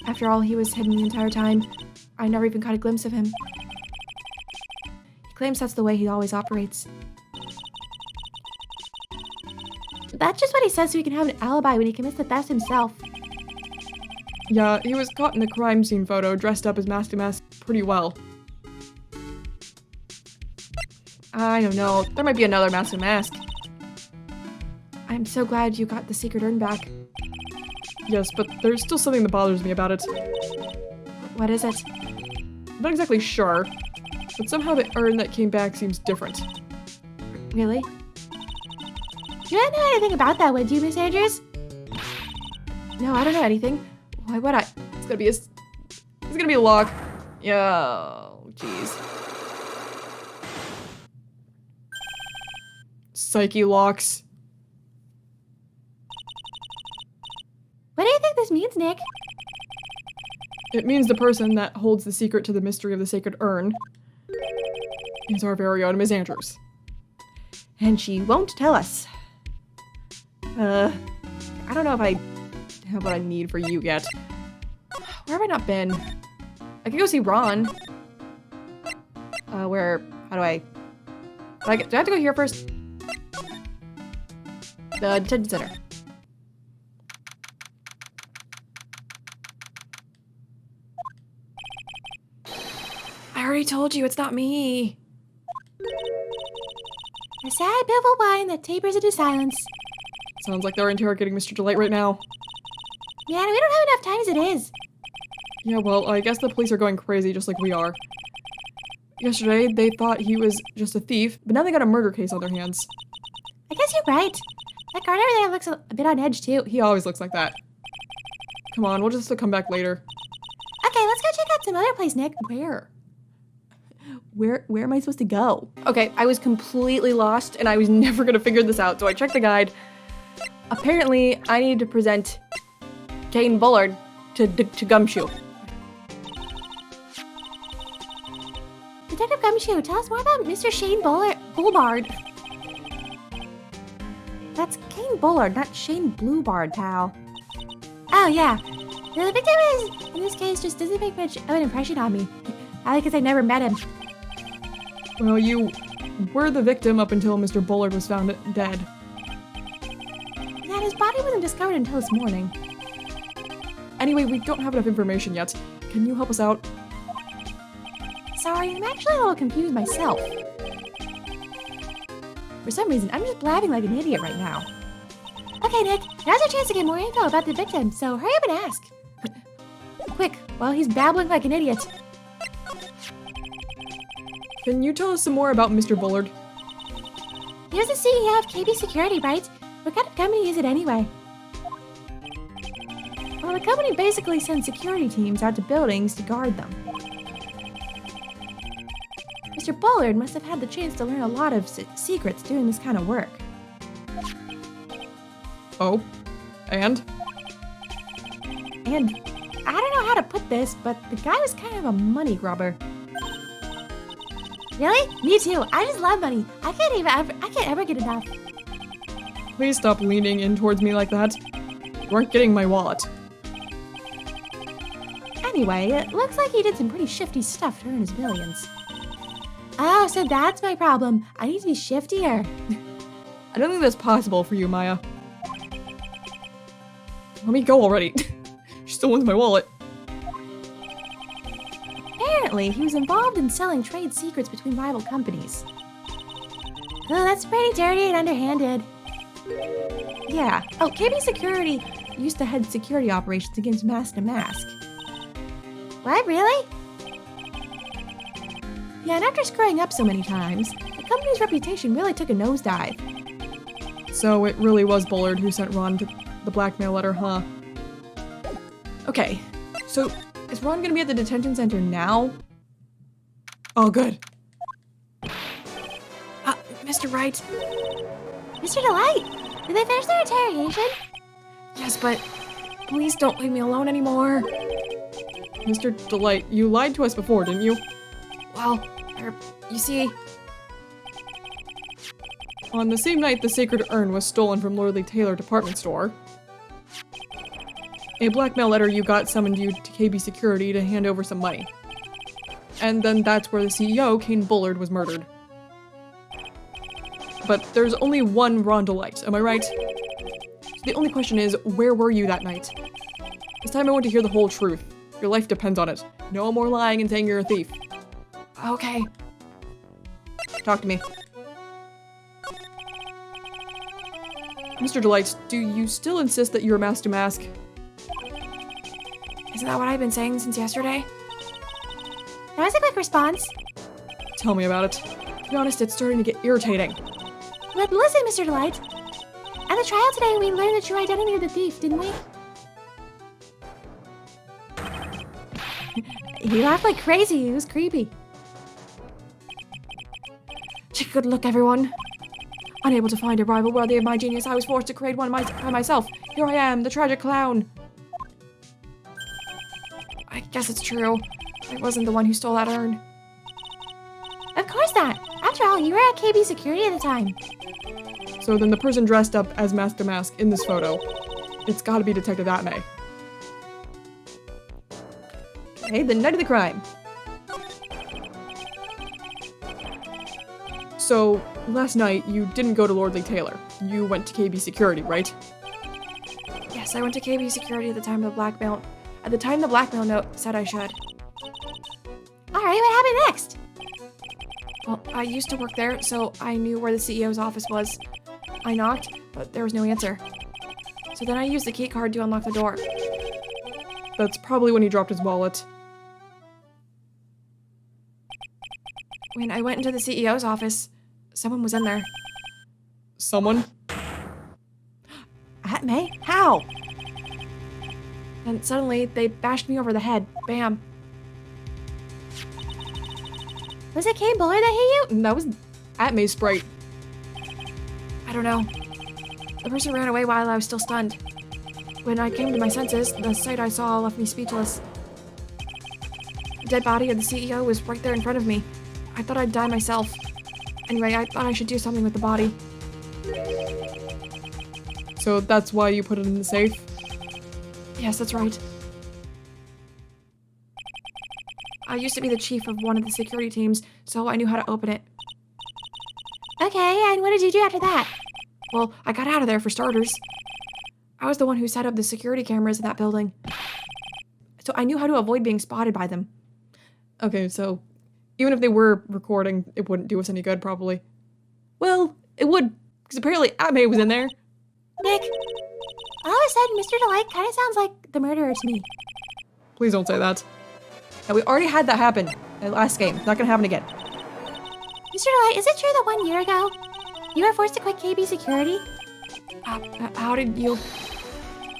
After all, he was hidden the entire time. I never even caught a glimpse of him. He claims that's the way he always operates. That's just what he says so he can have an alibi when he commits the theft himself. Yeah, he was caught in the crime scene photo dressed up as Master Mask pretty well. I don't know. There might be another Master Mask. I'm so glad you got the secret urn back. Yes, but there's still something that bothers me about it. What is it? I'm not exactly sure, but somehow the urn that came back seems different. Really? You don't know anything about that, would you, Miss Andrews? No, I don't know anything. Why would I? It's gonna be a lock. Yeah, oh, jeez. Psyche locks. What do you think this means, Nick? It means the person that holds the secret to the mystery of the sacred urn is our very own Miss Andrews. And she won't tell us. I don't know if I have what I need for you yet. Where have I not been? I could go see Ron. How do I have to go here first? The detention center. I already told you, it's not me. A sad, pitiful whine that tapers into silence. Sounds like they're interrogating Mr. Delight right now. Man, we don't have enough time as it is. Yeah, well, I guess the police are going crazy just like we are. Yesterday, they thought he was just a thief, but now they got a murder case on their hands. I guess you're right. That guard over there looks a bit on edge, too. He always looks like that. Come on, we'll just come back later. Okay, let's go check out some other place, Nick. Where am I supposed to go? Okay, I was completely lost and I was never gonna figure this out, so I checked the guide. Apparently, I need to present Kane Bullard to Gumshoe. Detective Gumshoe, tell us more about Mr. Shane Bullard. That's Kane Bullard, not Shane Bluebard, pal. Oh, yeah. The victim is, in this case, just doesn't make much of an impression on me. Probably because I never met him. Well, you were the victim up until Mr. Bullard was found dead. Yeah, his body wasn't discovered until this morning. Anyway, we don't have enough information yet. Can you help us out? Sorry, I'm actually a little confused myself. For some reason, I'm just blabbing like an idiot right now. Okay, Nick, now's our chance to get more info about the victim, so hurry up and ask. Quick, while he's babbling like an idiot. Can you tell us some more about Mr. Bullard? He was the CEO of KB Security, right? What kind of company is it anyway? Well, the company basically sends security teams out to buildings to guard them. Mr. Bullard must have had the chance to learn a lot of secrets doing this kind of work. Oh, and? And I don't know how to put this, but the guy was kind of a money grubber. Really? Me too. I just love money. I can't ever get enough. Please stop leaning in towards me like that. You aren't getting my wallet. Anyway, it looks like he did some pretty shifty stuff to earn his millions. Oh, so that's my problem. I need to be shiftier. I don't think that's possible for you, Maya. Let me go already. She still wants my wallet. Apparently, he was involved in selling trade secrets between rival companies. Oh, that's pretty dirty and underhanded. Yeah. Oh, KB Security used to head security operations against Mask to Mask. What, really? Yeah, and after screwing up so many times, the company's reputation really took a nosedive. So it really was Bullard who sent Ron to the blackmail letter, huh? Okay, so is Ron gonna be at the detention center now? Oh, good. Mr. Wright. Mr. Delight, did they finish their interrogation? Yes, but please don't leave me alone anymore. Mr. Delight, you lied to us before, didn't you? Well, you see, on the same night the sacred urn was stolen from Lordly Taylor department store, a blackmail letter you got summoned you to KB Security to hand over some money. And then that's where the CEO, Kane Bullard, was murdered. But there's only one Ron Delight, am I right? So the only question is, where were you that night? This time I want to hear the whole truth. Your life depends on it. No more lying and saying you're a thief. Okay. Talk to me. Mr. Delight, do you still insist that you're Mask to Mask? Isn't that what I've been saying since yesterday? That was a quick response. Tell me about it. To be honest, it's starting to get irritating. But listen, Mr. Delight. At the trial today, we learned that your identity of the thief, didn't we? He laughed like crazy. It was creepy. Take a good look, everyone. Unable to find a rival worthy of my genius, I was forced to create one by myself. Here I am, the tragic clown. I guess it's true. I wasn't the one who stole that urn. Of course not. After all, you were at KB security at the time. So then the person dressed up as Master Mask in this photo, it's gotta be Detective Atmay. Okay, the night of the crime. So, last night, you didn't go to Lordly Taylor. You went to KB Security, right? Yes, I went to KB Security at the time of the blackmail. At the time the blackmail note said I should. Alright, what happened next? Well, I used to work there, so I knew where the CEO's office was. I knocked, but there was no answer. So then I used the key card to unlock the door. That's probably when he dropped his wallet. When I went into the CEO's office, someone was in there. Someone? Atmay? How? And suddenly, they bashed me over the head. Bam. Was it Kane Buller that hit you? And that was Atmay's sprite. I don't know. The person ran away while I was still stunned. When I came to my senses, the sight I saw left me speechless. The dead body of the CEO was right there in front of me. I thought I'd die myself. Anyway, I thought I should do something with the body. So that's why you put it in the safe? Yes, that's right. I used to be the chief of one of the security teams, so I knew how to open it. Okay, and what did you do after that? Well, I got out of there for starters. I was the one who set up the security cameras in that building. So I knew how to avoid being spotted by them. Okay, so even if they were recording, it wouldn't do us any good, probably. Well, it would, because apparently Atmay was in there. Nick, all of a sudden, Mr. Delight kind of sounds like the murderer to me. Please don't say that. Now, we already had that happen in the last game. It's not gonna happen again. Mr. Delight, is it true that 1 year ago, you were forced to quit KB security? How did you...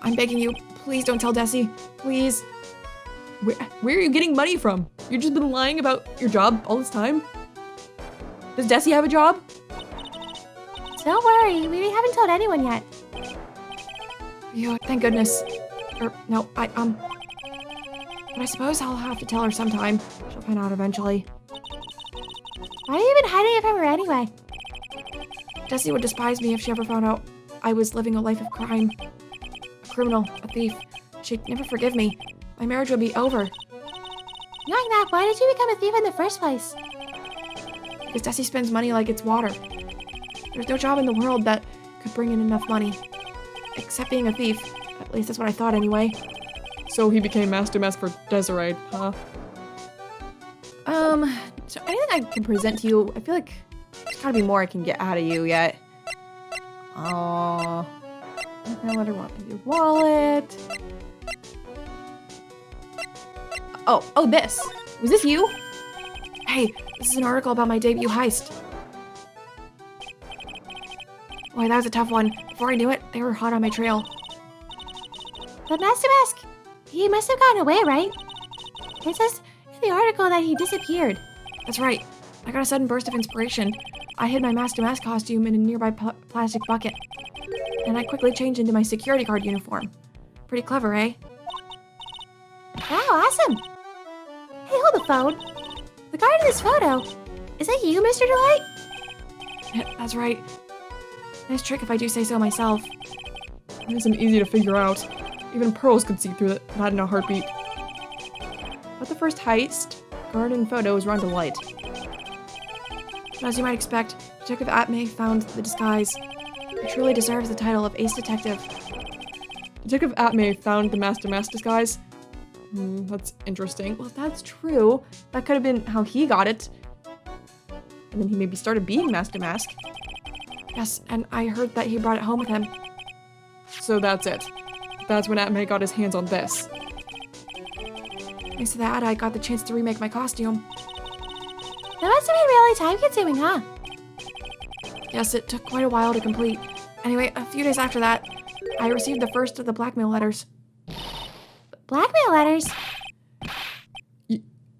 I'm begging you, please don't tell Desi. Please. Where are you getting money from? You've just been lying about your job all this time? Does Desi have a job? Don't worry, we haven't told anyone yet. Yeah, thank goodness. No, but I suppose I'll have to tell her sometime. She'll find out eventually. Why have you been hiding it from her anyway? Desi would despise me if she ever found out I was living a life of crime. A criminal, a thief. She'd never forgive me. My marriage would be over. Knowing that, why did you become a thief in the first place? Because Desi spends money like it's water. There's no job in the world that could bring in enough money. Except being a thief. At least that's what I thought anyway. So he became Master Mask for Desiree, huh? So anything I can present to you, I feel like there's gotta be more I can get out of you yet. I'm gonna let her want your wallet. Oh, this. Was this you? Hey, this is an article about my debut heist. Boy, that was a tough one. Before I knew it, they were hot on my trail. But Master Mask, he must have gotten away, right? It says in the article that he disappeared. That's right. I got a sudden burst of inspiration. I hid my Master Mask costume in a nearby plastic bucket. And I quickly changed into my security guard uniform. Pretty clever, eh? Wow, awesome! Hey, hold the phone. The guard in this photo. Is that you, Mr. Delight? That's right. Nice trick if I do say so myself. It isn't easy to figure out. Even pearls could see through that in a heartbeat. But the first heist, guard and photos run to light. As you might expect, Detective Atmay found the disguise. He truly deserves the title of Ace Detective. Detective Atmay found the Master Mask disguise? That's interesting. Well, if that's true, that could have been how he got it. And then he maybe started being Master Mask. Yes, and I heard that he brought it home with him. So that's it. That's when Atmay got his hands on this. Thanks to that, I got the chance to remake my costume. That must have been really time-consuming, huh? Yes, it took quite a while to complete. Anyway, a few days after that, I received the first of the blackmail letters. Blackmail letters?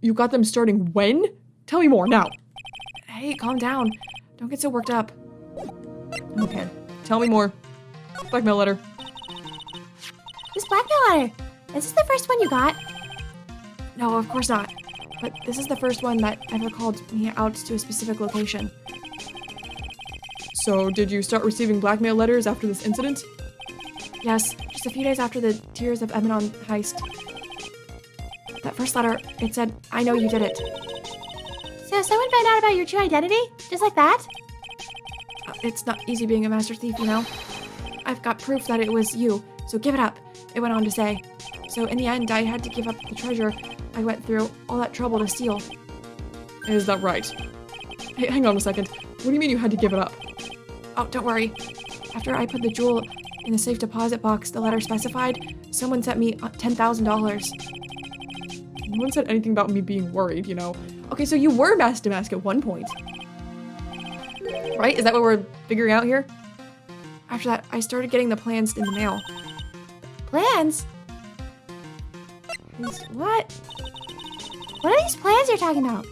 You got them starting when? Tell me more, now. Hey, calm down. Don't get so worked up. Okay, tell me more. Blackmail letter. This blackmail letter. Is this the first one you got? No, of course not. But this is the first one that ever called me out to a specific location. So, did you start receiving blackmail letters after this incident? Yes, just a few days after the Tears of Emanon heist. That first letter, it said, I know you did it. So someone found out about your true identity? Just like that? It's not easy being a master thief, you know? I've got proof that it was you, so give it up, it went on to say. So in the end, I had to give up the treasure I went through all that trouble to steal. Is that right? Hey, hang on a second. What do you mean you had to give it up? Oh, don't worry. After I put the jewel in the safe deposit box the letter specified, someone sent me $10,000. No one said anything about me being worried, you know. Okay, so you were mask to mask at one point. Right? Is that what we're figuring out here? After that, I started getting the plans in the mail. Plans? What? What are these plans you're talking about?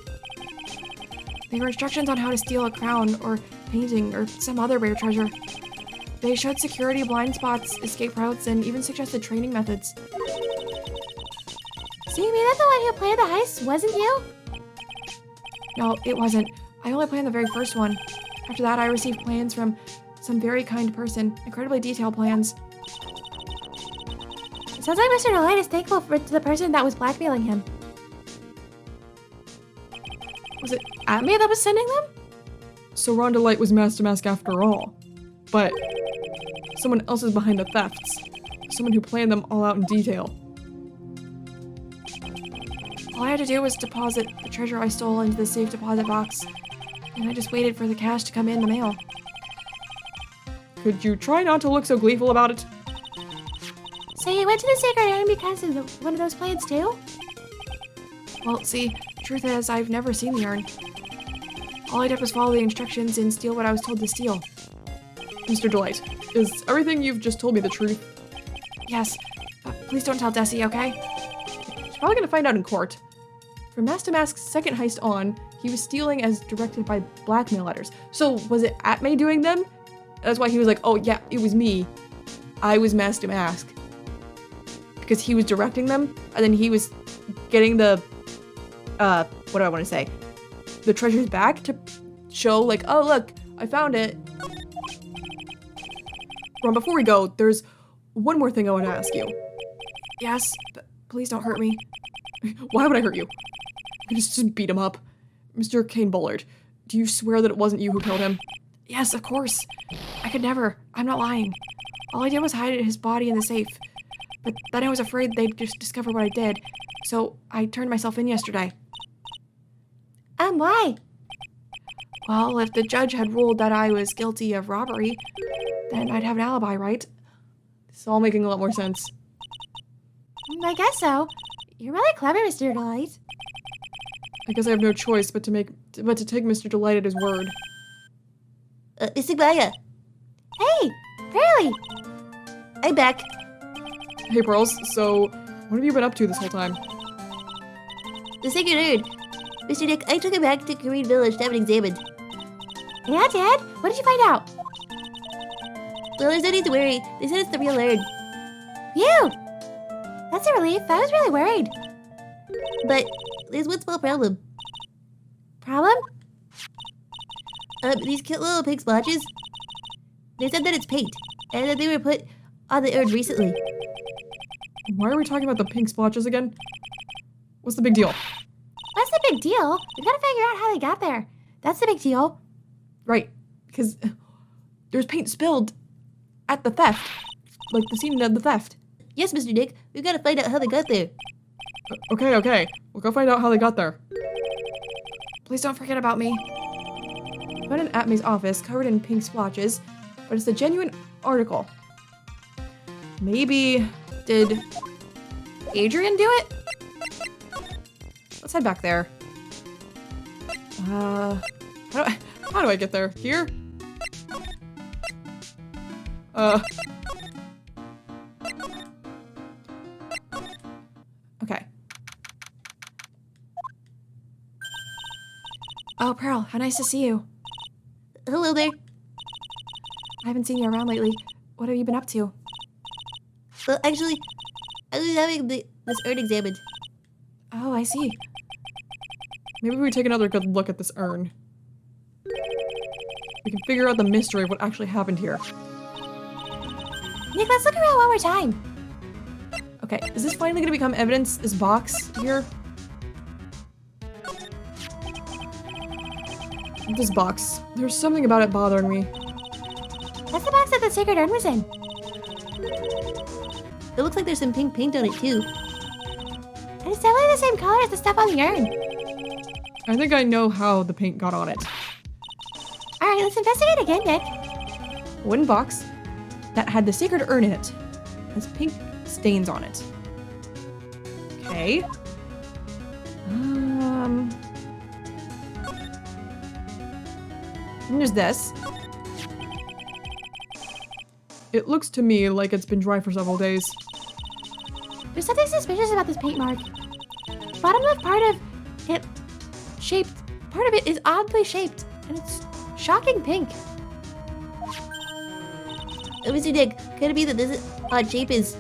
They were instructions on how to steal a crown or painting or some other rare treasure. They showed security blind spots, escape routes, and even suggested training methods. So you mean that the one who planned the heist wasn't you? No, it wasn't. I only planned the very first one. After that, I received plans from some very kind person, incredibly detailed plans. It sounds like Mr. Delight is thankful to the person that was blackmailing him. Was it Atme that was sending them? So Ron Delight was mask to mask after all. But someone else is behind the thefts. Someone who planned them all out in detail. All I had to do was deposit the treasure I stole into the safe deposit box, and I just waited for the cash to come in the mail. Could you try not to look so gleeful about it? So you went to the Sacred Urn because of one of those plans too? Well, see, truth is, I've never seen the urn. All I did was follow the instructions and steal what I was told to steal. Mr. Delight, is everything you've just told me the truth? Yes. Please don't tell Desi, okay? She's probably gonna find out in court. From Mask to Mask's second heist on, he was stealing as directed by blackmail letters. So was it Atme doing them? That's why he was like, oh yeah, it was me. I was Mask to Mask. Because he was directing them, and then he was getting the, what do I want to say? The treasures back to show like, oh look, I found it. Ron, before we go, there's one more thing I want to ask you. Yes, but please don't hurt me. Why would I hurt you? I just beat him up. Mr. Kane Bullard, do you swear that it wasn't you who killed him? Yes, of course. I could never. I'm not lying. All I did was hide his body in the safe. But then I was afraid they'd just discover what I did. So I turned myself in yesterday. Why? Well, if the judge had ruled that I was guilty of robbery, then I'd have an alibi, right? It's all making a lot more sense. I guess so. You're really clever, Mr. Delight. I guess I have no choice but to take Mr. Delight at his word. Isigbaya, Hey, Pearly! I'm back. Hey, Pearls, so what have you been up to this whole time? The Sacred Urn. Mr. Dick, I took it back to Korean Village to have it examined. Yeah, Dad? What did you find out? Well, there's no need to worry. They said it's the real urn. Phew! That's a relief. I was really worried. But there's one small problem. Problem? These cute little pink splotches. They said that it's paint, and that they were put on the urn recently. Why are we talking about the pink splotches again? What's the big deal? What's the big deal? We've got to figure out how they got there. That's the big deal. Right, because there's paint spilled at the theft. Like the scene of the theft. Yes, Mr. Dick, we've got to find out how they got there. Okay. We'll go find out how they got there. Please don't forget about me. I found an Atme's office covered in pink splotches, but it's a genuine article. Maybe did Adrian do it? Let's head back there. How do I get there? Here? Okay. Oh, Pearl, how nice to see you. Hello there. I haven't seen you around lately. What have you been up to? Well, actually, I was having this urn examined. Oh, I see. Maybe we take another good look at this urn. We can figure out the mystery of what actually happened here. Nick, let's look around one more time. Okay, is this finally gonna become evidence, this box here? This box. There's something about it bothering me. That's the box that the sacred urn was in. It looks like there's some pink paint on it too. And it's definitely the same color as the stuff on the urn. I think I know how the paint got on it. Alright, let's investigate again, Nick. A wooden box that had the sacred urn in it. Has pink stains on it. Okay. And there's this. It looks to me like it's been dry for several days. There's something suspicious about this paint mark. Bottom left part of it is oddly shaped, and it's shocking pink. Mr. Dick, could it be that this odd shape is...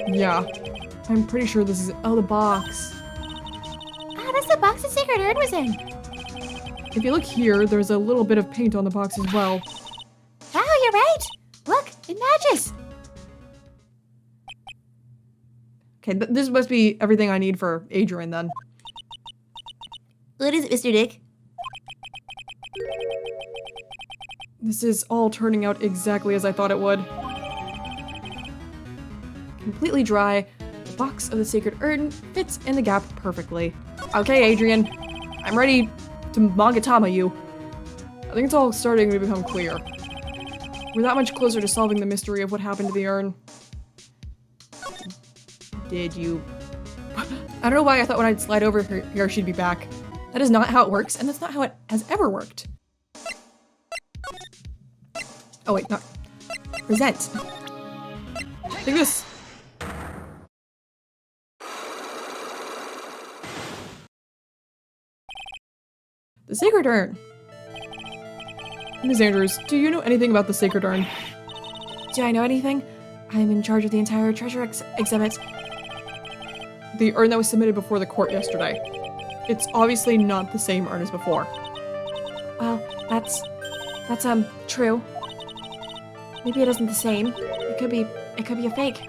Yeah. I'm pretty sure this is... Oh, the box. Ah, that's the box the sacred urn was in. If you look here, there's a little bit of paint on the box as well. Wow, you're right. Look, it matches. Okay, this must be everything I need for Adrian then. What is it, Mr. Dick? This is all turning out exactly as I thought it would. Completely dry, the box of the sacred urn fits in the gap perfectly. Okay, Adrian, I'm ready to Magatama you. I think it's all starting to become clear. We're that much closer to solving the mystery of what happened to the urn. Did you... I don't know why I thought when I'd slide over here she'd be back. That is not how it works, and that's not how it has ever worked. Oh wait, not... Present. Take this. The sacred urn. Ms. Andrews, do you know anything about the sacred urn? Do I know anything? I'm in charge of the entire treasure exhibit. The urn that was submitted before the court yesterday. It's obviously not the same urn as before. Well, that's true. Maybe it isn't the same. It could be a fake.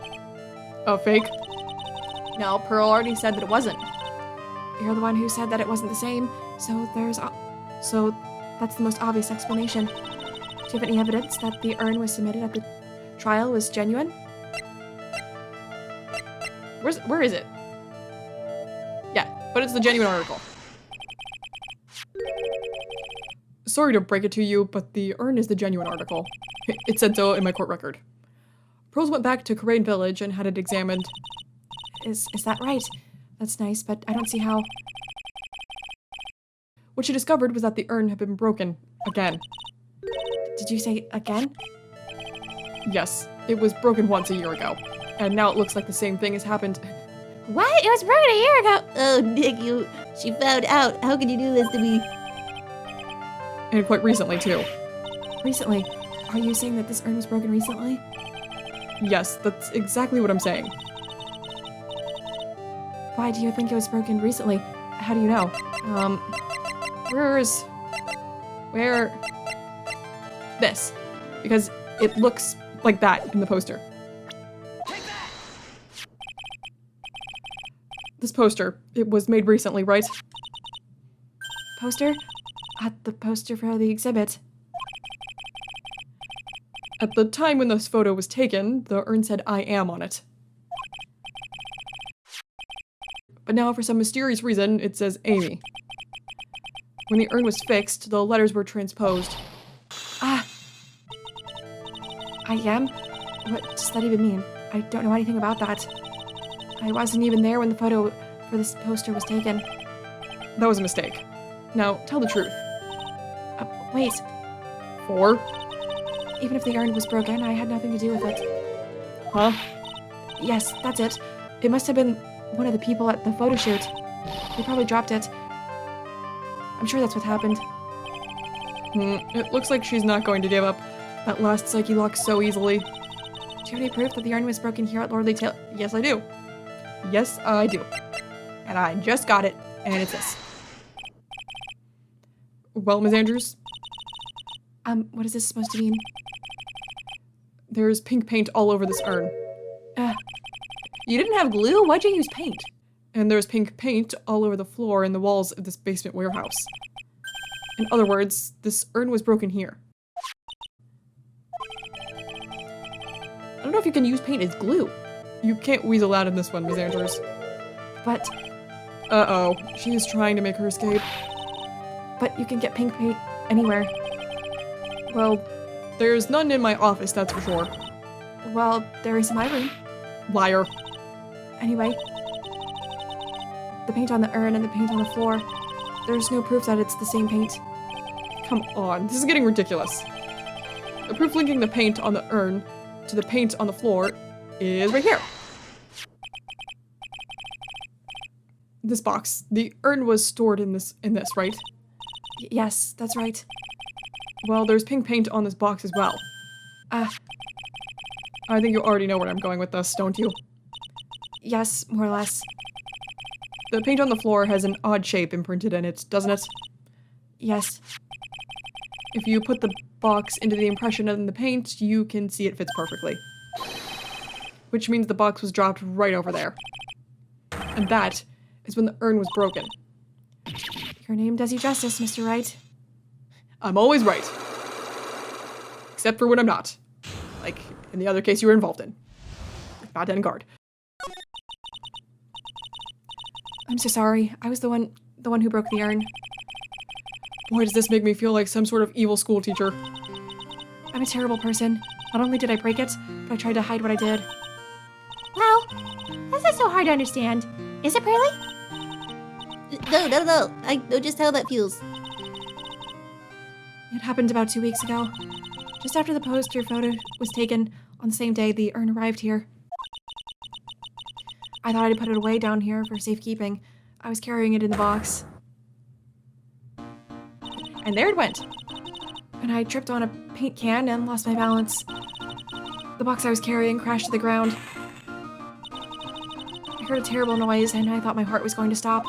A fake? No, Pearl already said that it wasn't. You're the one who said that it wasn't the same, so that's the most obvious explanation. Do you have any evidence that the urn was submitted at the trial was genuine? Where is it? Yeah, but it's the genuine article. Sorry to break it to you, but the urn is the genuine article. It said so in my court record. Pearls went back to Crane Village and had it examined. Is that right? That's nice, but I don't see how... What she discovered was that the urn had been broken again. Did you say again? Yes, it was broken once a year ago, and now it looks like the same thing has happened. What? It was broken a year ago. Oh, Nick, she found out. How could you do this to me? And quite recently, too. Recently? Are you saying that this urn was broken recently? Yes, that's exactly what I'm saying. Why do you think it was broken recently? How do you know? Where... This. Because it looks like that in the poster. This poster, it was made recently, right? Poster? The poster for the exhibit. At the time when this photo was taken, the urn said I am on it. But now, for some mysterious reason, it says Amy. When the urn was fixed, the letters were transposed. I am? What does that even mean? I don't know anything about that. I wasn't even there when the photo for this poster was taken. That was a mistake. Now, tell the truth. Wait. 4? Even if the urn was broken, I had nothing to do with it. Huh? Yes, that's it. It must have been one of the people at the photo shoot. They probably dropped it. I'm sure that's what happened. It looks like she's not going to give up that last psyche lock so easily. Do you have any proof that the urn was broken here at Lordly Tail? Yes, I do. Yes, I do. And I just got it, and it's this. Well, Ms. Andrews? What is this supposed to mean? There's pink paint all over this urn. You didn't have glue? Why'd you use paint? And there's pink paint all over the floor and the walls of this basement warehouse. In other words, this urn was broken here. I don't know if you can use paint as glue. You can't weasel out in this one, Ms. Andrews. But... Uh-oh, she is trying to make her escape. But you can get pink paint anywhere. Well, there's none in my office, that's for sure. Well, there is in my room. Liar. Anyway, the paint on the urn and the paint on the floor, there's no proof that it's the same paint. Come on, this is getting ridiculous. The proof linking the paint on the urn to the paint on the floor is right here. This box. The urn was stored in this, right? Yes, that's right. Well, there's pink paint on this box as well. I think you already know where I'm going with this, don't you? Yes, more or less. The paint on the floor has an odd shape imprinted in it, doesn't it? Yes. If you put the box into the impression in the paint, you can see it fits perfectly. Which means the box was dropped right over there. And that is when the urn was broken. Your name does you justice, Mr. Wright. I'm always right. Except for when I'm not. Like, in the other case you were involved in. Like Bad Den Guard. I'm so sorry. I was the one who broke the urn. Boy, does this make me feel like some sort of evil school teacher. I'm a terrible person. Not only did I break it, but I tried to hide what I did. Well, that's not so hard to understand. Is it really? No. I know just how that feels. It happened about 2 weeks ago. Just after the poster photo was taken, on the same day the urn arrived here. I thought I'd put it away down here for safekeeping. I was carrying it in the box. And there it went. And I tripped on a paint can and lost my balance. The box I was carrying crashed to the ground. I heard a terrible noise and I thought my heart was going to stop.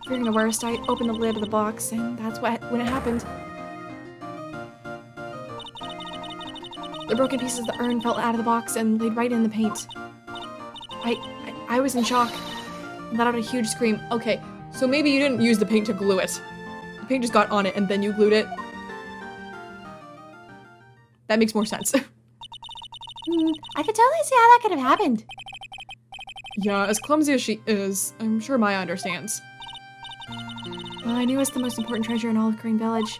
Fearing the worst, I opened the lid of the box and that's when it happened. The broken pieces of the urn fell out of the box and laid right in the paint. I was in shock and let out a huge scream. Okay, so maybe you didn't use the paint to glue it. The paint just got on it and then you glued it. That makes more sense. I could totally see how that could have happened. Yeah, as clumsy as she is, I'm sure Maya understands. Well, I knew it was the most important treasure in all of Green Village,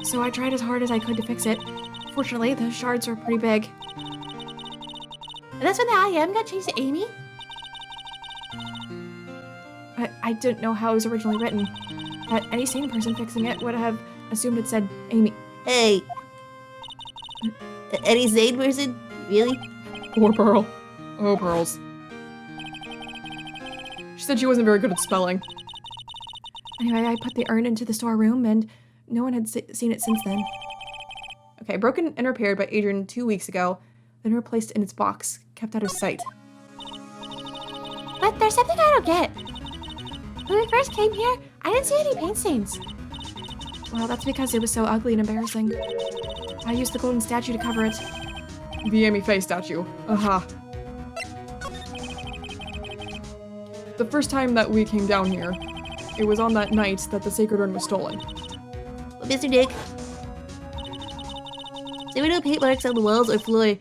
so I tried as hard as I could to fix it. Fortunately, the shards were pretty big. And that's when the I am got changed to Amy? I didn't know how it was originally written, but any sane person fixing it would have assumed it said Amy. Hey. Any sane person? Really? Poor Pearl. Oh, Pearls. She said she wasn't very good at spelling. Anyway, I put the urn into the storeroom, and no one had seen it since then. Okay, broken and repaired by Adrian 2 weeks ago, then replaced in its box, kept out of sight. But there's something I don't get. When we first came here, I didn't see any paint stains. Well, that's because it was so ugly and embarrassing. I used the golden statue to cover it. The Amy Faye statue. Aha. The first time that we came down here, it was on that night that the sacred urn was stolen. Well, Mr. Dick, there were no paint marks on the walls or floor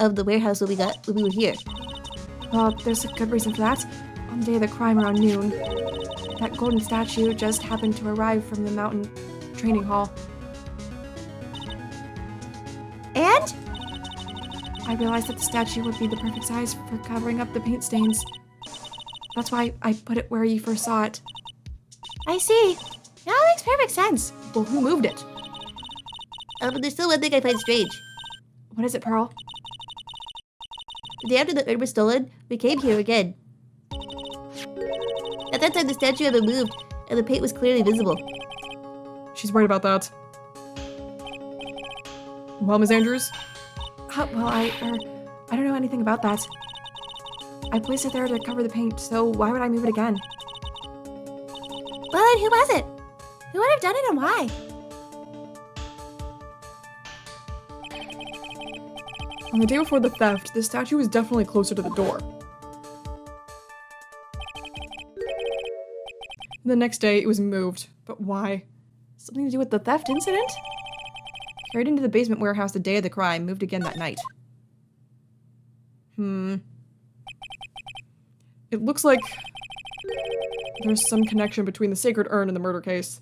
of the warehouse when we were here. Well, there's a good reason for that. On the day of the crime around noon, that golden statue just happened to arrive from the mountain training hall. And? I realized that the statue would be the perfect size for covering up the paint stains. That's why I put it where you first saw it. I see. Now it makes perfect sense. Well, who moved it? But there's still one thing I find strange. What is it, Pearl? The day after the urn was stolen, we came here again. At that time, the statue had been moved, and the paint was clearly visible. She's right about that. Well, Ms. Andrews? Well, I don't know anything about that. I placed it there to cover the paint, so why would I move it again? Well, then who was it? Who would have done it and why? On the day before the theft, the statue was definitely closer to the door. The next day, it was moved. But why? Something to do with the theft incident? Carried into the basement warehouse the day of the crime, moved again that night. It looks like there's some connection between the sacred urn and the murder case.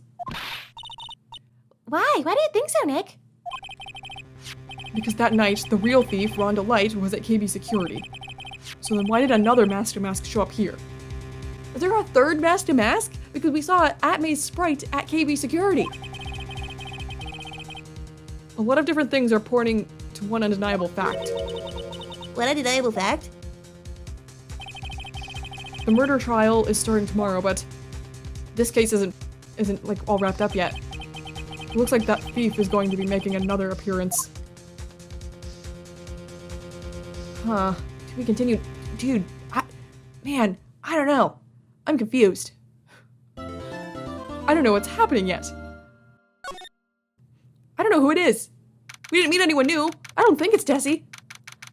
Why? Why do you think so, Nick? Because that night, the real thief, Rhonda Light, was at KB Security. So then why did another mask to mask show up here? Is there a third mask to mask? Because we saw Atmay's sprite at KB Security. A lot of different things are pointing to one undeniable fact. What undeniable fact? The murder trial is starting tomorrow, but this case isn't like all wrapped up yet. It looks like that thief is going to be making another appearance. Huh. To be continued. Dude, man, I don't know. I'm confused. I don't know what's happening yet. I don't know who it is. We didn't meet anyone new. I don't think it's Tessie.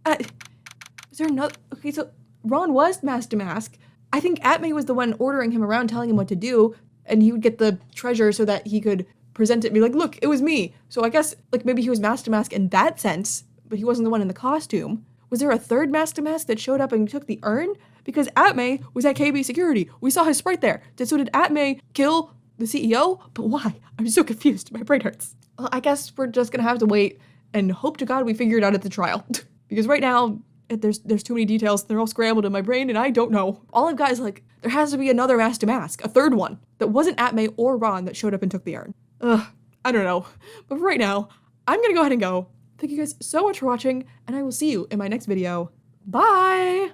Is there another? Okay, so Ron was mask to mask. I think Atmay was the one ordering him around, telling him what to do, and he would get the treasure so that he could present it and be like, look, it was me. So I guess, like, maybe he was mask to mask in that sense, but he wasn't the one in the costume. Was there a third mask to mask that showed up and took the urn? Because Atmay was at KB Security. We saw his sprite there. So did Atmay kill the CEO? But why? I'm so confused. My brain hurts. Well, I guess we're just gonna have to wait and hope to God we figure it out at the trial. Because right now, there's too many details. They're all scrambled in my brain, and I don't know. All I've got is, like, there has to be another mask to mask, a third one, that wasn't Atmay or Ron that showed up and took the urn. I don't know. But for right now, I'm gonna go ahead and go. Thank you guys so much for watching, and I will see you in my next video. Bye!